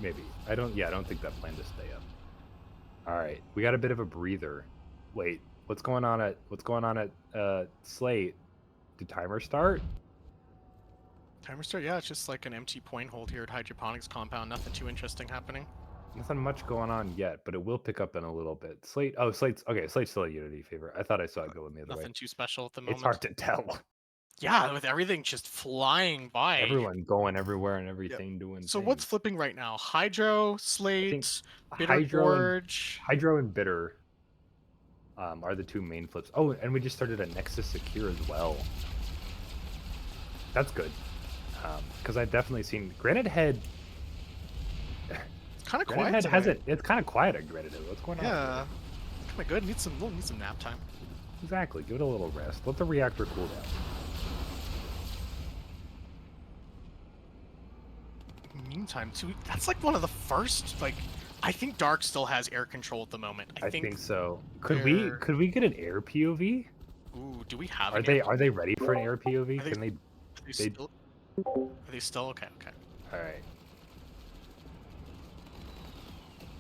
Maybe. I don't think that planned to stay up. Alright, we got a bit of a breather. Wait, what's going on at Slate? Did timer start? Timer start, yeah, it's just like an empty point hold here at Hydroponics Compound. Nothing too interesting happening. Nothing much going on yet, but it will pick up in a little bit. Slate's still a Unity favor. I thought I saw it going the other way. Nothing too special at the It's moment. hard to tell. Yeah, with everything just flying by. Everyone going everywhere and Yep. everything doing So what's things. flipping right now? Hydro, I think Slate, Bitter Hydro and Gorge. Hydro and Bitter are the two main flips. Oh, and we just started a Nexus Secure as well. That's good. Because I've definitely seen Granite Head. It's kind of Granite quiet Head tonight. hasn't. It's kind of quiet at Granite Head. What's going on? Yeah, kind of good. We'll need some nap time. Exactly. Give it a little rest. Let the reactor cool down. Meantime, too, that's like one of the first. Like, I think Dark still has air control at the moment. I I think. think so. they're- Could we get an air POV? Ooh, do we have? Are An air... they ready for an air POV? Are they, Can they? are they They. still? Are they still okay? Okay. All right.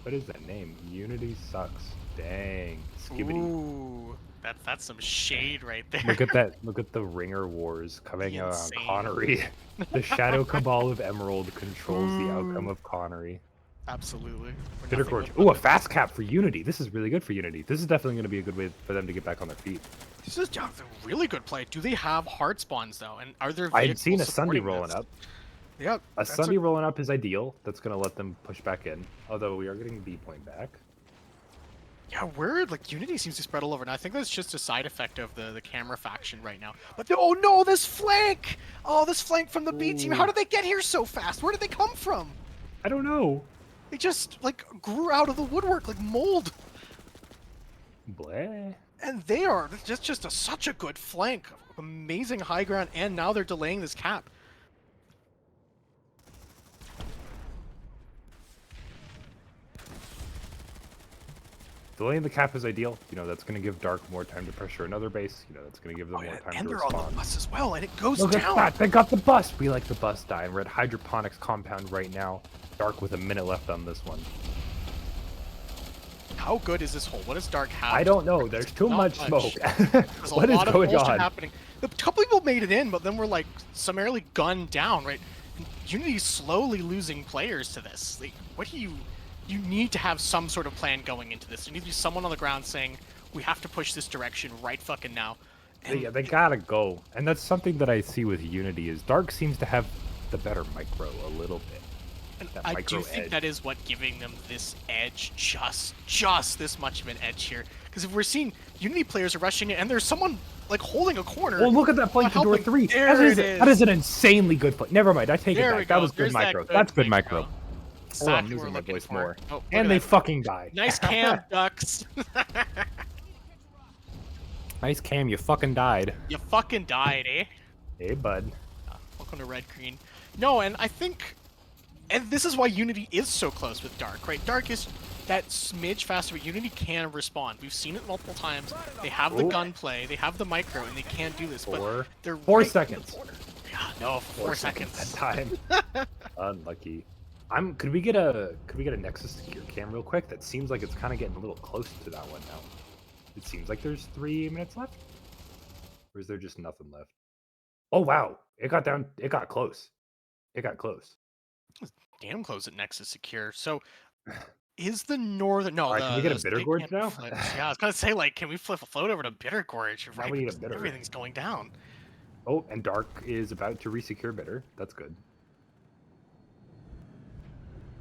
What is that name? Unity sucks. Dang. Skibbity. Ooh, that's some shade right there. Look at that. Look at the Ringer Wars coming The out on insane. Connery. The Shadow Cabal of Emerald controls the outcome of Connery. Absolutely. We're Bitter nothing Gorge. but Ooh, a weapons. fast cap for Unity. This is really good for Unity. This is definitely going to be a good way for them to get back on their feet. This is a really good play. Do they have hard spawns though? And are there? I'd seen a vehicles Sunday supporting rolling this? up. Yeah, A Sunday rolling up is ideal. That's going to let them push back in. Although we are getting B point back. Yeah, weird. Like Unity seems to spread all over, and I think that's just a side effect of the camera faction right now. But oh no, this flank! Oh, this flank from the B team. How Ooh, did they get here so fast? Where did they come from? I don't know. They just like grew out of the woodwork like mold, Bleh. and they are just such a good flank. Amazing high ground, and now they're delaying this cap. Delaying the cap is ideal. You know, that's going to give Dark more time to pressure another base. You know, that's going to give them Oh, more yeah, time and to they're on respond. the bus as well, and it goes Look down. at that. They got the bus. We like the bus dying. We're at hydroponics compound right now. Dark with a minute left on this one. How good is this hole? What does Dark have? I don't know. There's too Not much smoke. There's a What is lot of going bullshit on? happening. A couple people made it in, but then were like summarily gunned down, right? And Unity's slowly losing players to this. Like, what do you need to have some sort of plan going into this. There needs to be someone on the ground saying, we have to push this direction right fucking now. And They gotta go. And that's something that I see with Unity is Dark seems to have the better micro a little bit. And That I micro do think edge. that is what giving them this edge, just this much of an edge here. Because if we're seeing Unity players are rushing in, and there's someone like holding a corner. Oh, look at that flank to door helping. 3. There That is, it is. that is an insanely good flank. Never mind, I take There it we back. That go. was good There's that micro. That's good micro. Oh, Exactly I'm what losing we're my looking voice for. more. Oh, look And at they that. fucking die. Nice cam, Ducks. Nice cam, you fucking died. You fucking died, eh? Hey, bud. Welcome to Red Green. No, and I think, and this is why Unity is so close with Dark, right? Dark is that smidge faster, but Unity can respond. We've seen it multiple times. They have the Oh. gunplay, they have the micro, and they can do this. But they're 4 right in the seconds. corner. Yeah, no, 4 seconds. That time. Unlucky. Could we get a Nexus secure cam real quick? That seems like it's kind of getting a little close to that one now. It seems like there's 3 minutes left. Or is there just nothing left? Oh wow! It got down. It got close. It got close. Damn close at Nexus Secure. So, is the northern... No, All right, can we get a the bitter state gorge can't now? flip. Yeah, I was gonna say, like, can we flip a float over to Bitter Gorge? Now Right, we need a because bitter. everything's going down. Oh, and Dark is about to resecure bitter. That's good.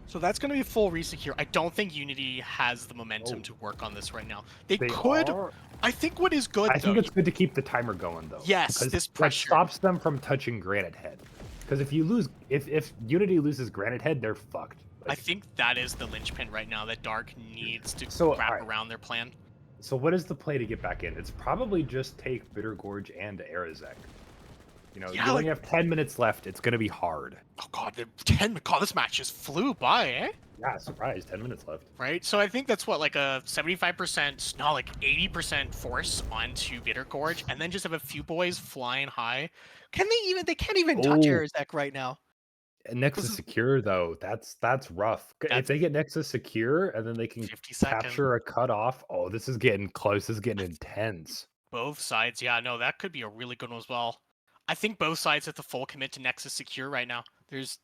So that's going to be full resecure. I don't think Unity has the momentum Oh. to work on this right now. They They could. are. I think what is good, I though. think it's good to keep the timer going though. Yes, because this that pressure. stops them from touching Granite Head. Because if you lose, if Unity loses Granite Head, they're fucked. I think that is the linchpin right now that Dark needs to So, wrap alright. around their plan. So what is the play to get back in? It's probably just take Bitter Gorge and Arazek. You know, Yeah, you only like- have 10 minutes left. It's gonna be hard. Oh god, the 10. God, this match just flew by, eh? Yeah, surprise. 10 minutes left. Right. So I think that's what, like a 75%, not like 80% force onto Bitter Gorge, and then just have a few boys flying high. Can they even? They can't even touch Oh. Arazek right now. Nexus This is- secure though, that's rough. If That's they get Nexus secure and then they can 50 seconds. capture a cutoff, oh, this is getting close. This is getting intense. Both sides, yeah, no, that could be a really good one as well. I think both sides have to full commit to Nexus Secure right now. There's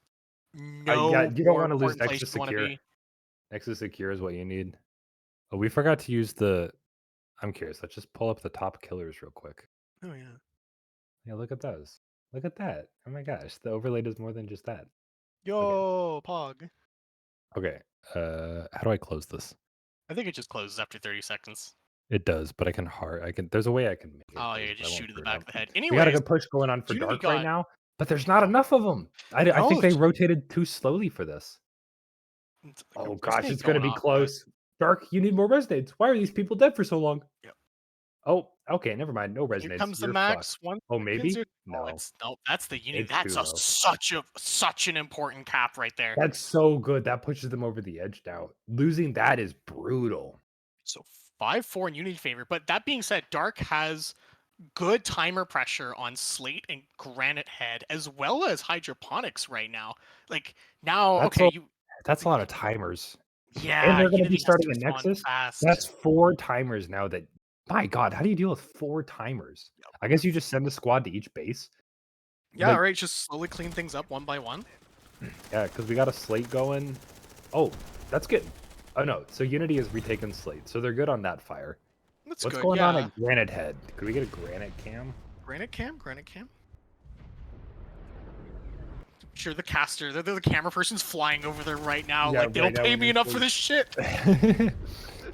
no yeah, you don't more want to lose important place Nexus you wanna secure. be. Nexus secure is what you need. Oh, we forgot to use the. I'm curious. Let's just pull up the top killers real quick. Oh yeah. Yeah, look at those. Look at that. Oh my gosh, the overlay does more than just that. Yo, Pog. Okay. How do I close this? I think it just closes after 30 seconds. It does, but I can hard. I can. There's a way I can make it. Oh, close, yeah, but I just won't shoot in the screw it back up. of the head. We got a Anyways, good push going on for Unity Dark right got- now, but there's not enough of them. I No, think they it's- rotated too slowly for this. Oh gosh, it's gonna be close. Dark, you need more resonates. Why are these people dead for so long? Yep. Oh, okay, never mind. No resonates. Here comes the You're max. fucked. One. Oh, maybe? No, No. no, that's the Unity. It's That's too low. such an important cap right there. That's so good. That pushes them over the edge now. Losing that is brutal. So 5-4 in Unity favor. But that being said, Dark has good timer pressure on Slate and Granite Head, as well as Hydroponics right now. Like now, That's okay, That's a lot of timers. yeah, And they're going to Unity be has starting a respond Nexus. fast. That's 4 timers now that, my God, how do you deal with 4 timers? I guess you just send a squad to each base. Yeah, like- right. Just slowly clean things up one by one. Yeah, because we got a Slate going. Oh, that's good. Oh, no. So Unity has retaken Slate. So they're good on that fire. That's What's good. going yeah. on at Granite Head? Could we get a Granite cam? Granite Cam. Sure, the caster, the camera person's flying over there right now. Yeah, like they right don't now pay when me you're enough for close. this shit.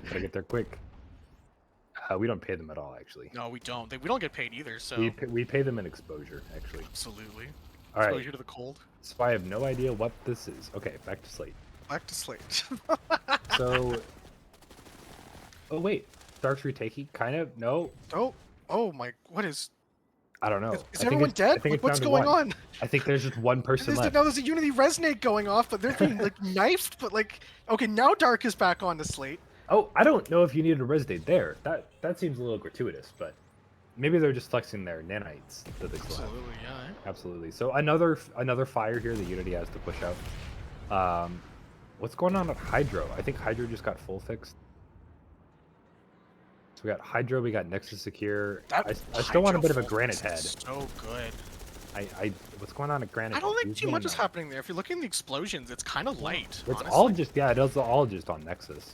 Gotta get there quick. We don't pay them at all, actually. No, we don't. We don't get paid either. We So we pay them in exposure, actually. absolutely, All right. exposure to the cold. So I have no idea what this is. Okay, back to Slate. Back to slate. So, oh wait, Dark's retaking? Kind of? No, Oh, oh my! What is? I don't know. Is I think everyone it's dead? I think Like, it's what's down to going one. on? I think there's just one person left. Now there's a Unity resonate going off, but they're being like knifed. But like, okay, now Dark is back on the slate. Oh, I don't know if you needed a resonate there. That seems a little gratuitous, but maybe they're just flexing their nanites that they still have. Absolutely, yeah. Absolutely. So another fire here that Unity has to push out. What's going on at Hydro? I think Hydro just got full fixed. So we got Hydro, we got Nexus Secure. I still want a bit of a Granite Head. So good. What's going on at Granite? I don't Head? think too much is happening there. If you're looking at the explosions, it's kind of light. It's honestly. all just it's all just on Nexus.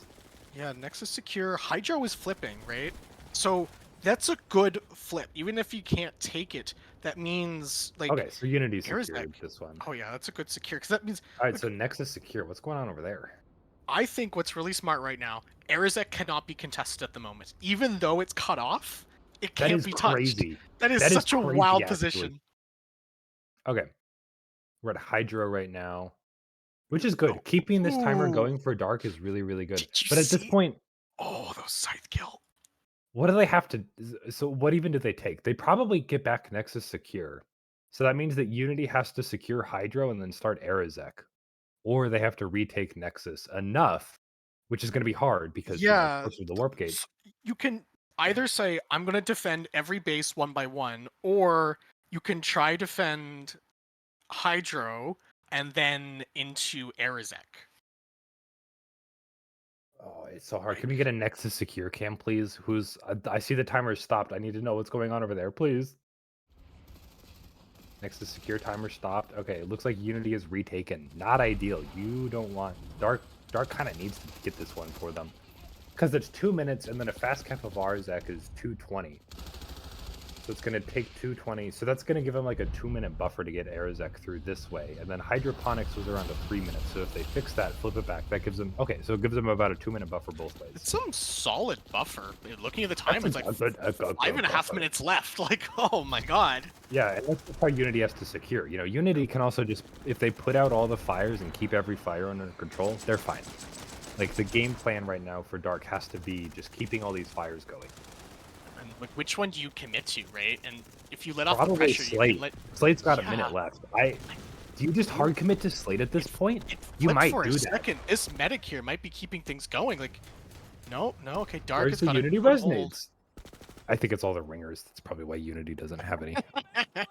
Yeah, Nexus Secure. Hydro is flipping, right? So that's a good flip. Even if you can't take it, that means like. Okay, so Unity Arizek. secured this one. Oh yeah, that's a good secure because that means. All right, so Nexus Secure. What's going on over there? I think what's really smart right now, Arizek cannot be contested at the moment. Even though it's cut off, it That can't is be touched. crazy. That is That is such a crazy, wild actually. position. Okay, we're at Hydro right now, which is good. Keeping this timer Ooh. going for Dark is really, really good. Did you But at this see- point, Oh, those scythe kill. what do they have to? So what even do they take? They probably get back Nexus Secure. So that means that Unity has to secure Hydro and then start Arizek, or they have to retake Nexus enough, which is going to be hard because Yeah, closer to the warp gate. you can either say I'm going to defend every base one by one, or you can try defend Hydro and then into Arizek. Oh, it's so hard. Can we get a Nexus Secure cam, please? I see the timer stopped. I need to know what's going on over there, please. Nexus Secure timer stopped. Okay, it looks like Unity is retaken. Not ideal. You don't want Dark kind of needs to get this one for them. Because it's 2 minutes, and then a fast cap of Arzak is 2:20. So it's going to take 2:20. So that's going to give them like a 2-minute buffer to get Arizek through this way. And then Hydroponics was around a 3 minutes. So if they fix that, flip it back, that gives them... Okay, so it gives them about a 2-minute buffer both ways. It's some solid buffer. Looking at the time, That's it's like a good 5.5 buffer. minutes left. Like, oh my god. Yeah, and that's how Unity has to secure. You know, Unity can also just... If they put out all the fires and keep every fire under control, they're fine. Like, the game plan right now for Dark has to be just keeping all these fires going. And like, which one do you commit to, right? And if you let off the Probably pressure, Slate. you can let... Slate's got a Yeah. minute left. Do you just hard commit to Slate at this point? It You flipped might for do a that. second. This medic here might be keeping things going. Like, no, okay, Dark Where's has the got Unity a good hold. resonates? I think it's all the ringers. That's probably why Unity doesn't have any. I'm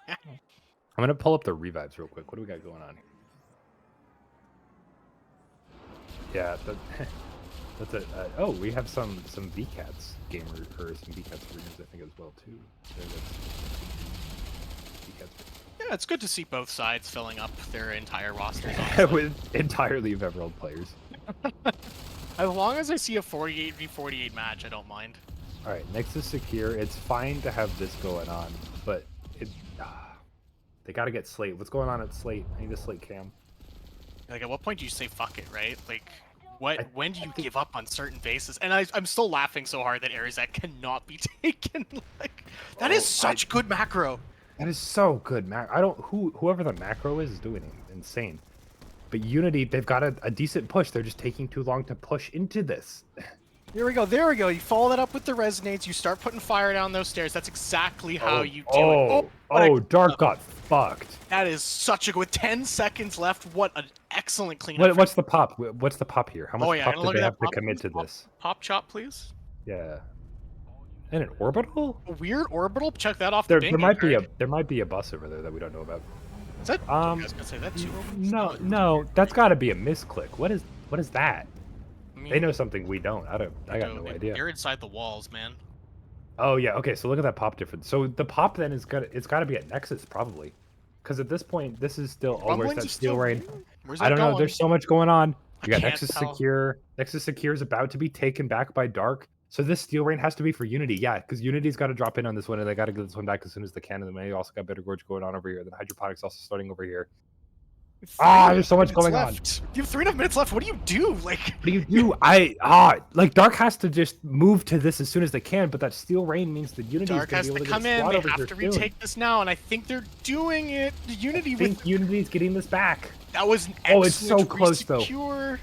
gonna pull up the revives real quick. What do we got going on here? Yeah, that's a. Oh, we have some VCats gamers or some VCats ringers I think as well too. Yeah, it's good to see both sides filling up their entire rosters. With entirely Everworld players. As long as I see a 48v48 match, I don't mind. All right, Nexus Secure. It's fine to have this going on, but they got to get Slate. What's going on at Slate? I need a Slate cam. Like, at what point do you say fuck it, right? Like, when do you give up on certain bases? And I'm still laughing so hard that Arizek cannot be taken. Like, that is such good macro. That is so good, I don't. Whoever the macro is doing it insane. But Unity, they've got a decent push. They're just taking too long to push into this. There we go. There we go. You follow that up with the resonates. You start putting fire down those stairs. That's exactly how you do it. Oh, Dark got fucked. That is such a good. With 10 seconds left, what an excellent cleanup. What's the pop? What's the pop here? How much pop do they have to commit to this? Pop chop, please. Yeah. And an orbital? A weird orbital. Check that off. There the might be a bus over there that we don't know about. Is that? I was gonna say that too. No, that's got to be a misclick. What is that? I mean, They know something we don't. I got no idea. They're inside the walls, man. Oh yeah, okay. So look at that pop difference. So the pop then it's got to be at Nexus probably, because at this point this is still. Oh, where's that steel rain? I don't know. There's so much going on. We got Nexus Secure. Nexus Secure is about to be taken back by Dark. So this steel rain has to be for Unity, yeah, because Unity's got to drop in on this one, and they got to get this one back as soon as they can. And then they also got Bitter Gorge going on over here. Then Hydroponics also starting over here. Ah, Three there's so much minutes going on. left. You have 3.5 minutes left. What do you do? Like, What do you do? Like Dark has to just move to this as soon as they can, but that Steel Rain means that Unity is Dark going to has be able to to get a come in. squad They over have here to soon. retake this now, and I think they're doing it. The I Unity with think Unity's getting this back. that was an Oh, it's excellent so close though. resecure.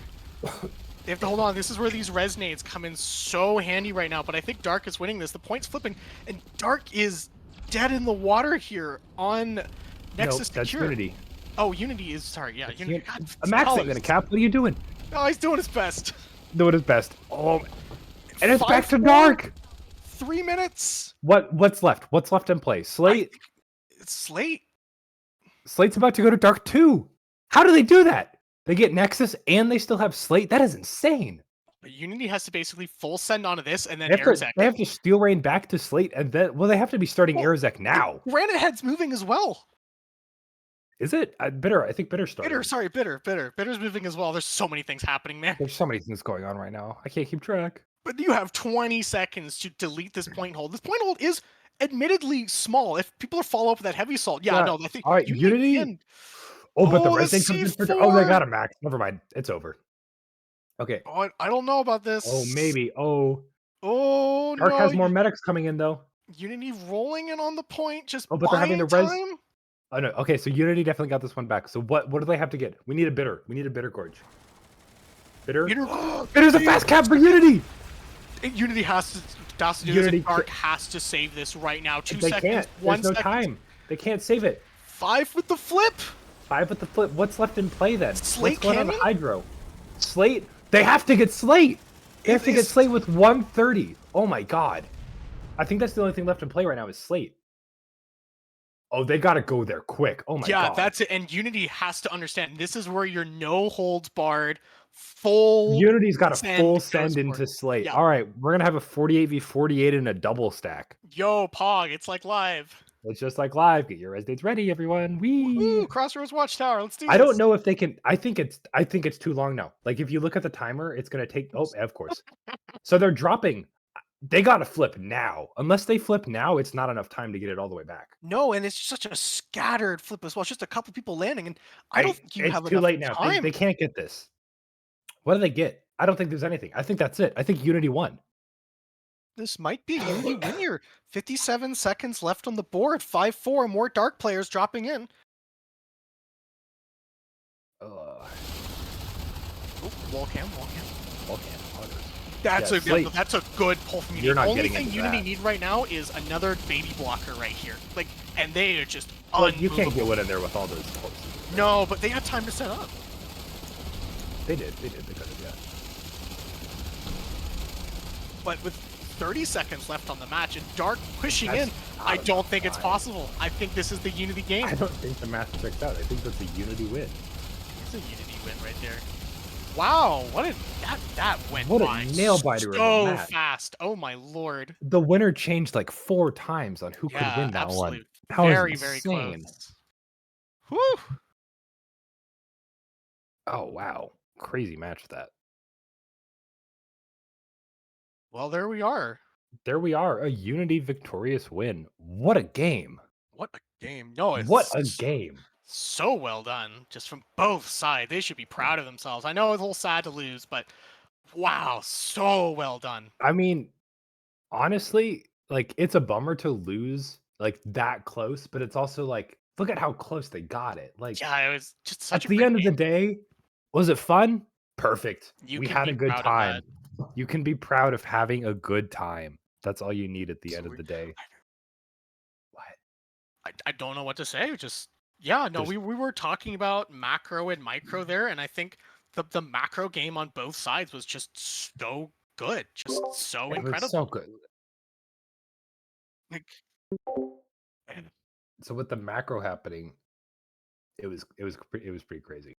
They have to hold on. This is where these resonates come in so handy right now. But I think Dark is winning this. The point's flipping, and Dark is dead in the water here on Nexus Nope, to that's Cure. Unity. Oh, Unity is sorry. Yeah, That's Unity. God, A Max ain't Alex. gonna cap. What are you doing? Oh, he's doing his best. Doing his best. Oh, and it's back to 5-4, Dark. 3 minutes. What's left? What's left in play? I Slate. think it's Slate. Slate's about to go to Dark too. How do they do that? They get Nexus and they still have Slate. That is insane. But Unity has to basically full send onto this and then They have to Airzeck. they have to Steel Rain back to Slate and then they have to be starting Well, Airzeck now. Granite Head's moving as well. Is it? Bitter. I think Bitter started. Bitter, sorry, Bitter. Bitter's moving as well. There's so many things happening, man. There's so many things going on right now. I can't keep track. But you have 20 seconds to delete this point hold. This point hold is admittedly small. If people are follow up with that heavy assault, yeah, no, I think All right, Unity. and Oh, but the oh, the Resident comes in for. Oh, they C4. got a Max. Never mind. It's over. Okay. Oh, I don't know about this. Oh, maybe. Oh, Oh Dark no, has more medics coming in though. Unity rolling in on the point, just Oh, but they're having buying the res. time. Oh no. Okay, so Unity definitely got this one back. So what do they have to get? We need a Bitter. We need a Bitter Gorge. Bitter. Bitter's a fast cap for Unity. Unity has to do Unity this. Dark has to save this right now. 2 They seconds. can't. One There's no second. time. They can't save it. 5 with the flip. 5 with the flip. What's left in play then? Slate What's going on the Canyon? Hydro? Slate. They have to get Slate. They have to get Slate with 130. Oh my god. I think that's the only thing left in play right now is Slate. Oh, they got to go there quick. Oh my god. Yeah, that's it. And Unity has to understand this is where your no holds barred full. Unity's got a full goes send for into it. Slate. Yeah. All right, we're gonna have a 48v48 in a double stack. Yo, Pog, it's like live. It's just like live. Get your res dates ready, everyone. Woo, Wee. Crossroads Watchtower. Let's do this. I don't know if they can. I think it's too long now. Like if you look at the timer, it's gonna take. Oh, of course. So they're dropping. They gotta flip now. Unless they flip now, it's not enough time to get it all the way back. No, and it's such a scattered flip as well. It's just a couple people landing, and I don't think you It's have too enough late now. time. They can't get this. What do they get? I don't think there's anything. I think that's it. I think Unity won. This might be a Unity win here. 57 seconds left on the board. 5-4. More Dark players dropping in. Ugh. Oh, wall cam. Okay. That's Yeah, a Slate. that's a good pull from Unity. You're not Only getting thing into Unity that. need right now is another baby blocker right here. Like, and they are just Well, you can't unmovable. get one in there with all those corpses. No, but they had time to set up. They did. They could have, yeah. But with 30 seconds left on the match and Dark pushing That's in, not I don't think enough it's time. possible. I think this is the Unity game. I don't think the math checks out. I think that's a Unity win. It's a Unity win right there. Wow, what a that went What a by nail biter in the so mat. fast. Oh my lord. The winner changed like 4 times on who could Yeah, win that absolutely. one. That was Very insane. close. Whew. Oh wow, crazy match that. Well, there we are. There we are, a Unity victorious win. What a game! What a game. No, it's What a game! so well done, just from both sides. They should be proud of themselves. I know it's a little sad to lose, but wow, so well done. I mean, honestly, like it's a bummer to lose like that close, but it's also like look at how close they got it. Like Yeah, it was just such at a the great end of the game. day, was it fun? Perfect. You We can had be a good proud of time. that. You can be proud of having a good time. That's all you need at the end of the day. What? I don't know what to say. Just yeah, no, There's- we were talking about macro and micro there, and I think the macro game on both sides was just so good, just so It was incredible. so good. Like, So with the macro happening, it was pretty crazy.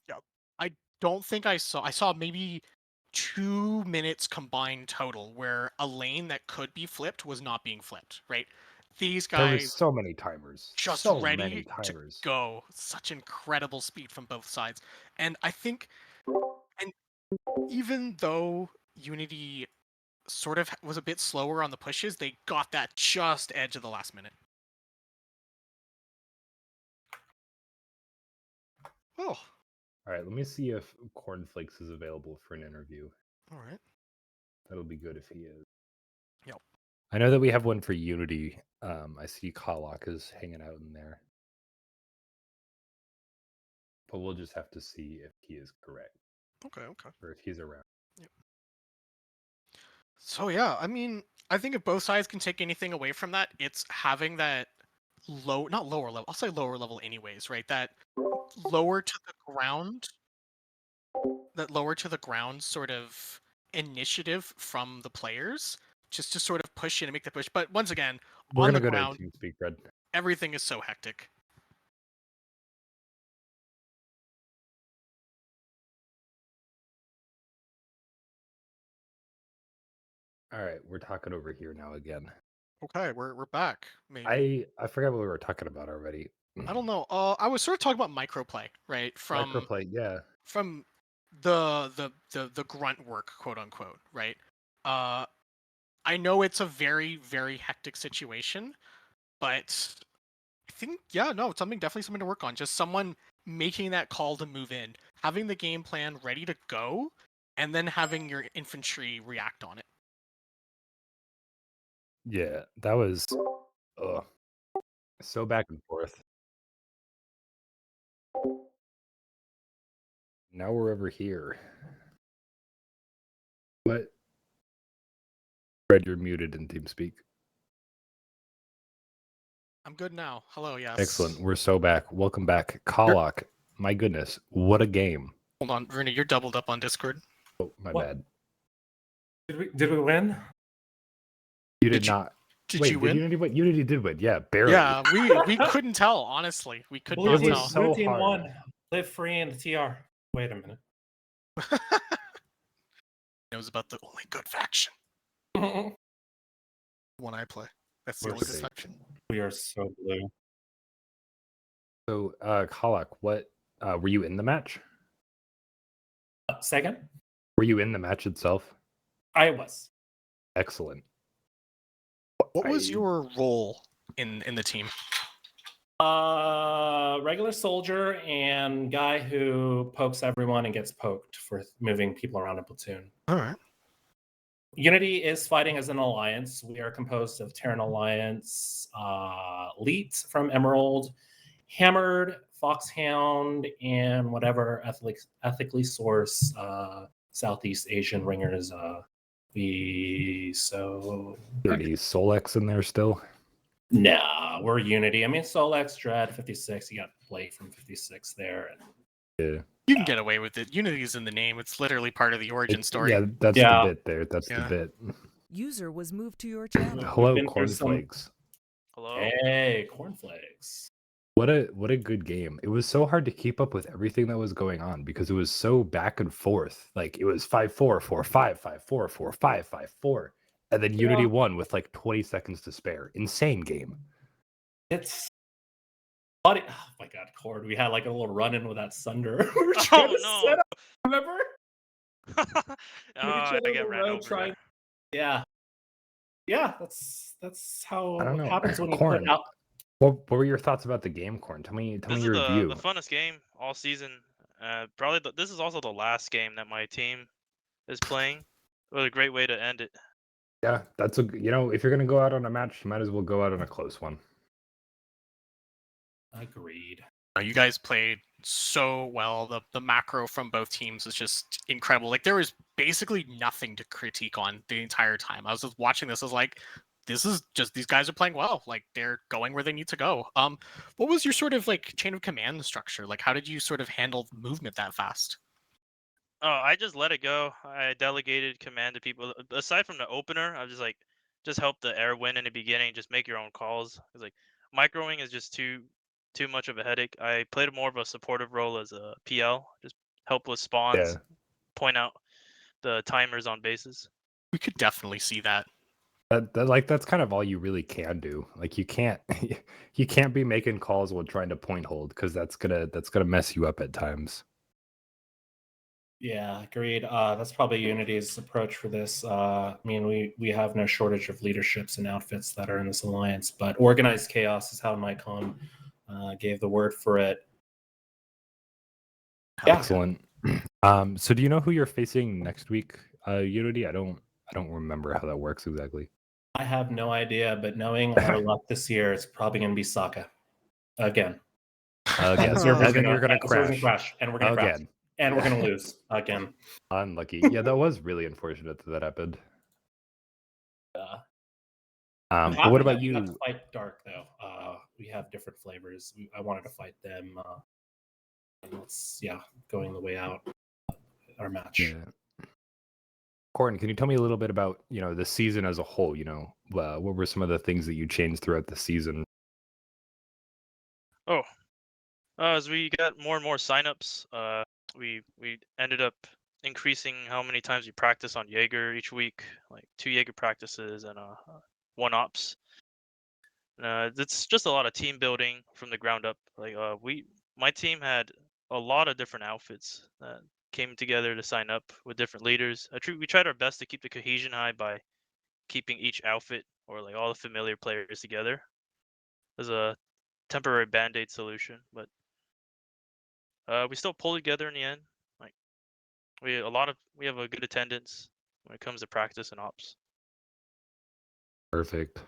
I don't think I saw maybe 2 minutes combined total where a lane that could be flipped was not being flipped, right? These There was guys so many timers. just So ready many to timers. go. Such incredible speed from both sides. And I think and even though Unity sort of was a bit slower on the pushes, they got that just edge of the last minute. Oh, All right, let me see if Cornflakes is available for an interview. All right. That'll be good if he is. Yep. I know that we have one for Unity. I see Kalak is hanging out in there. But we'll just have to see if he is correct. Okay. Okay. Or if he's around. Yep. So yeah, I mean, I think if both sides can take anything away from that, it's having that not lower level. I'll say lower level anyways, right? Lower to the ground, that lower to the ground sort of initiative from the players, just to sort of push in and make the push. But once again, We're on gonna the go to ground, TeamSpeak, Red. everything is so hectic. All right, we're talking over here now again. Okay, we're back. Maybe I forgot what we were talking about already. I don't know. I was sort of talking about microplay, right? Microplay, yeah. From the grunt work, quote unquote, right? Uh, I know it's a very very hectic situation, but I think yeah, no, it's definitely something to work on. Just someone making that call to move in, having the game plan ready to go, and then having your infantry react on it. Yeah, that was so back and forth. Now we're over here. What? Red, you're muted in TeamSpeak. I'm good now. Hello, yes. Excellent. We're so back. Welcome back. Kalak. My goodness. What a game. Hold on, Verna, you're doubled up on Discord. Oh, my What? bad. Did we win? You Did did you- not. Did Wait, you did win? Unity win? Unity did win. Yeah, barely. Yeah, we couldn't tell, honestly. We could Blue not team, tell. so blue team hard. won. Live free in the TR. Wait a minute. Knows about the only good faction. One I play. That's the We're only good safe. faction. We are so blue. So, Kalak, what were you in the match? Second, Were you in the match itself? I was. Excellent. What was I- your role in the team? Regular soldier and guy who pokes everyone and gets poked for moving people around a platoon. All right. Unity is fighting as an alliance. We are composed of Terran Alliance, Leet from Emerald, Hammered, Foxhound, and whatever ethically sourced Southeast Asian ringers. Unity Solex in there still. Nah, we're Unity. I mean, Solex, Dread, 56. You got Blade from 56 there. And Yeah. You can get away with it. Unity's in the name. It's literally part of the origin story. Yeah, that's Yeah. the bit there. That's Yeah. the bit. User was moved to your channel. Hello, been through some- Cornflakes. Hello. Hey, cornflakes. What a good game. It was so hard to keep up with everything that was going on because it was so back and forth. Like it was 5-4, 4-5, 5-4, 4-5, 5-4. And then Unity Yeah. won with like 20 seconds to spare. Insane game. It's funny. Oh my god, Cord. We had like a little run in with that Sunder. We were trying to no. set up, remember? Oh, Each I other get the ran road over trying- there. Yeah. Yeah, that's how I don't it know. happens when you Corn. put out. What were your thoughts about the game, Corn? Tell me This is your review. the funnest game all season. Probably this is also the last game that my team is playing. What a great way to end it. Yeah, that's if you're gonna go out on a match, you might as well go out on a close one. Agreed. You guys played so well. The macro from both teams is just incredible. Like there was basically nothing to critique on the entire time. I was just watching this. I was like, this is just these guys are playing well. Like they're going where they need to go. What was your sort of like chain of command structure? Like how did you sort of handle movement that fast? Oh, I just let it go. I delegated command to people. Aside from the opener, I was just help the air win in the beginning. Just make your own calls. It's like microing is just too much of a headache. I played more of a supportive role as a PL, just help with spawns, Yeah. point out the timers on bases. We could definitely see that. That's kind of all you really can do. Like you can't you can't be making calls while trying to point hold because that's gonna mess you up at times. Yeah, agreed. That's probably Unity's approach for this. I mean, we have no shortage of leaderships and outfits that are in this alliance, but organized chaos is how Nikon gave the word for it. Yeah. Excellent. So do you know who you're facing next week, Unity? I don't remember how that works exactly. I have no idea, but knowing our luck this year, it's probably going to be Sokka again. And Again, the server's and then you're gonna gonna the server's gonna crash crash, and we're gonna crash, again. and we're gonna lose again. Unlucky. Yeah, that was really unfortunate that happened. I'm But happy what that about we got to you? fight Dark though. We have different flavors. I wanted to fight them. And it's going the way out. Our match. Yeah. Corin, can you tell me a little bit about the season as a whole? What were some of the things that you changed throughout the season? Oh, as we got more and more signups, we ended up increasing how many times we practice on Jaeger each week, like 2 Jaeger practices and 1 ops. It's just a lot of team building from the ground up. Like my team had a lot of different outfits that came together to sign up with different leaders. We tried our best to keep the cohesion high by keeping each outfit or like all the familiar players together. As a temporary band-aid solution, but we still pull together in the end. Like we have a good attendance when it comes to practice and ops. Perfect.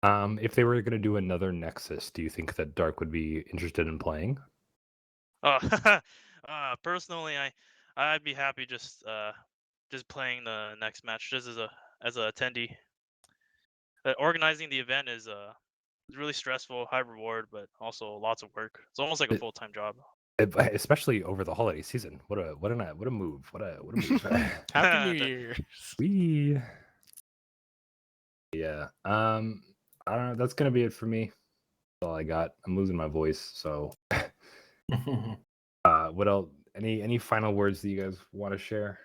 If they were going to do another Nexus, do you think that Dark would be interested in playing? Personally, I'd be happy just playing the next match just as a attendee. Organizing the event is really stressful, high reward, but also lots of work. It's almost like a full-time job. Especially over the holiday season. What a move. What a move. Happy New Year. Wee. Yeah. I don't know. That's gonna be it for me. That's all I got. I'm losing my voice, so what else? Any final words that you guys want to share?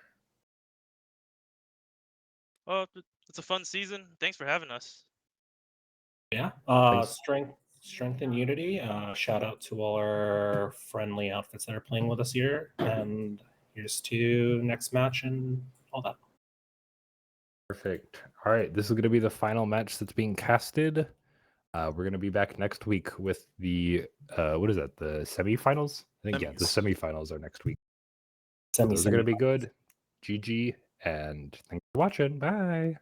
Oh, it's a fun season. Thanks for having us. Yeah. Thanks. Strength and unity. Shout out to all our friendly outfits that are playing with us here, and here's to next match and all that. Perfect. All right, this is going to be the final match that's being casted. We're going to be back next week with the what is that? The semifinals? I think the semifinals are next week. Those are going to be good. GG, and thanks for watching. Bye.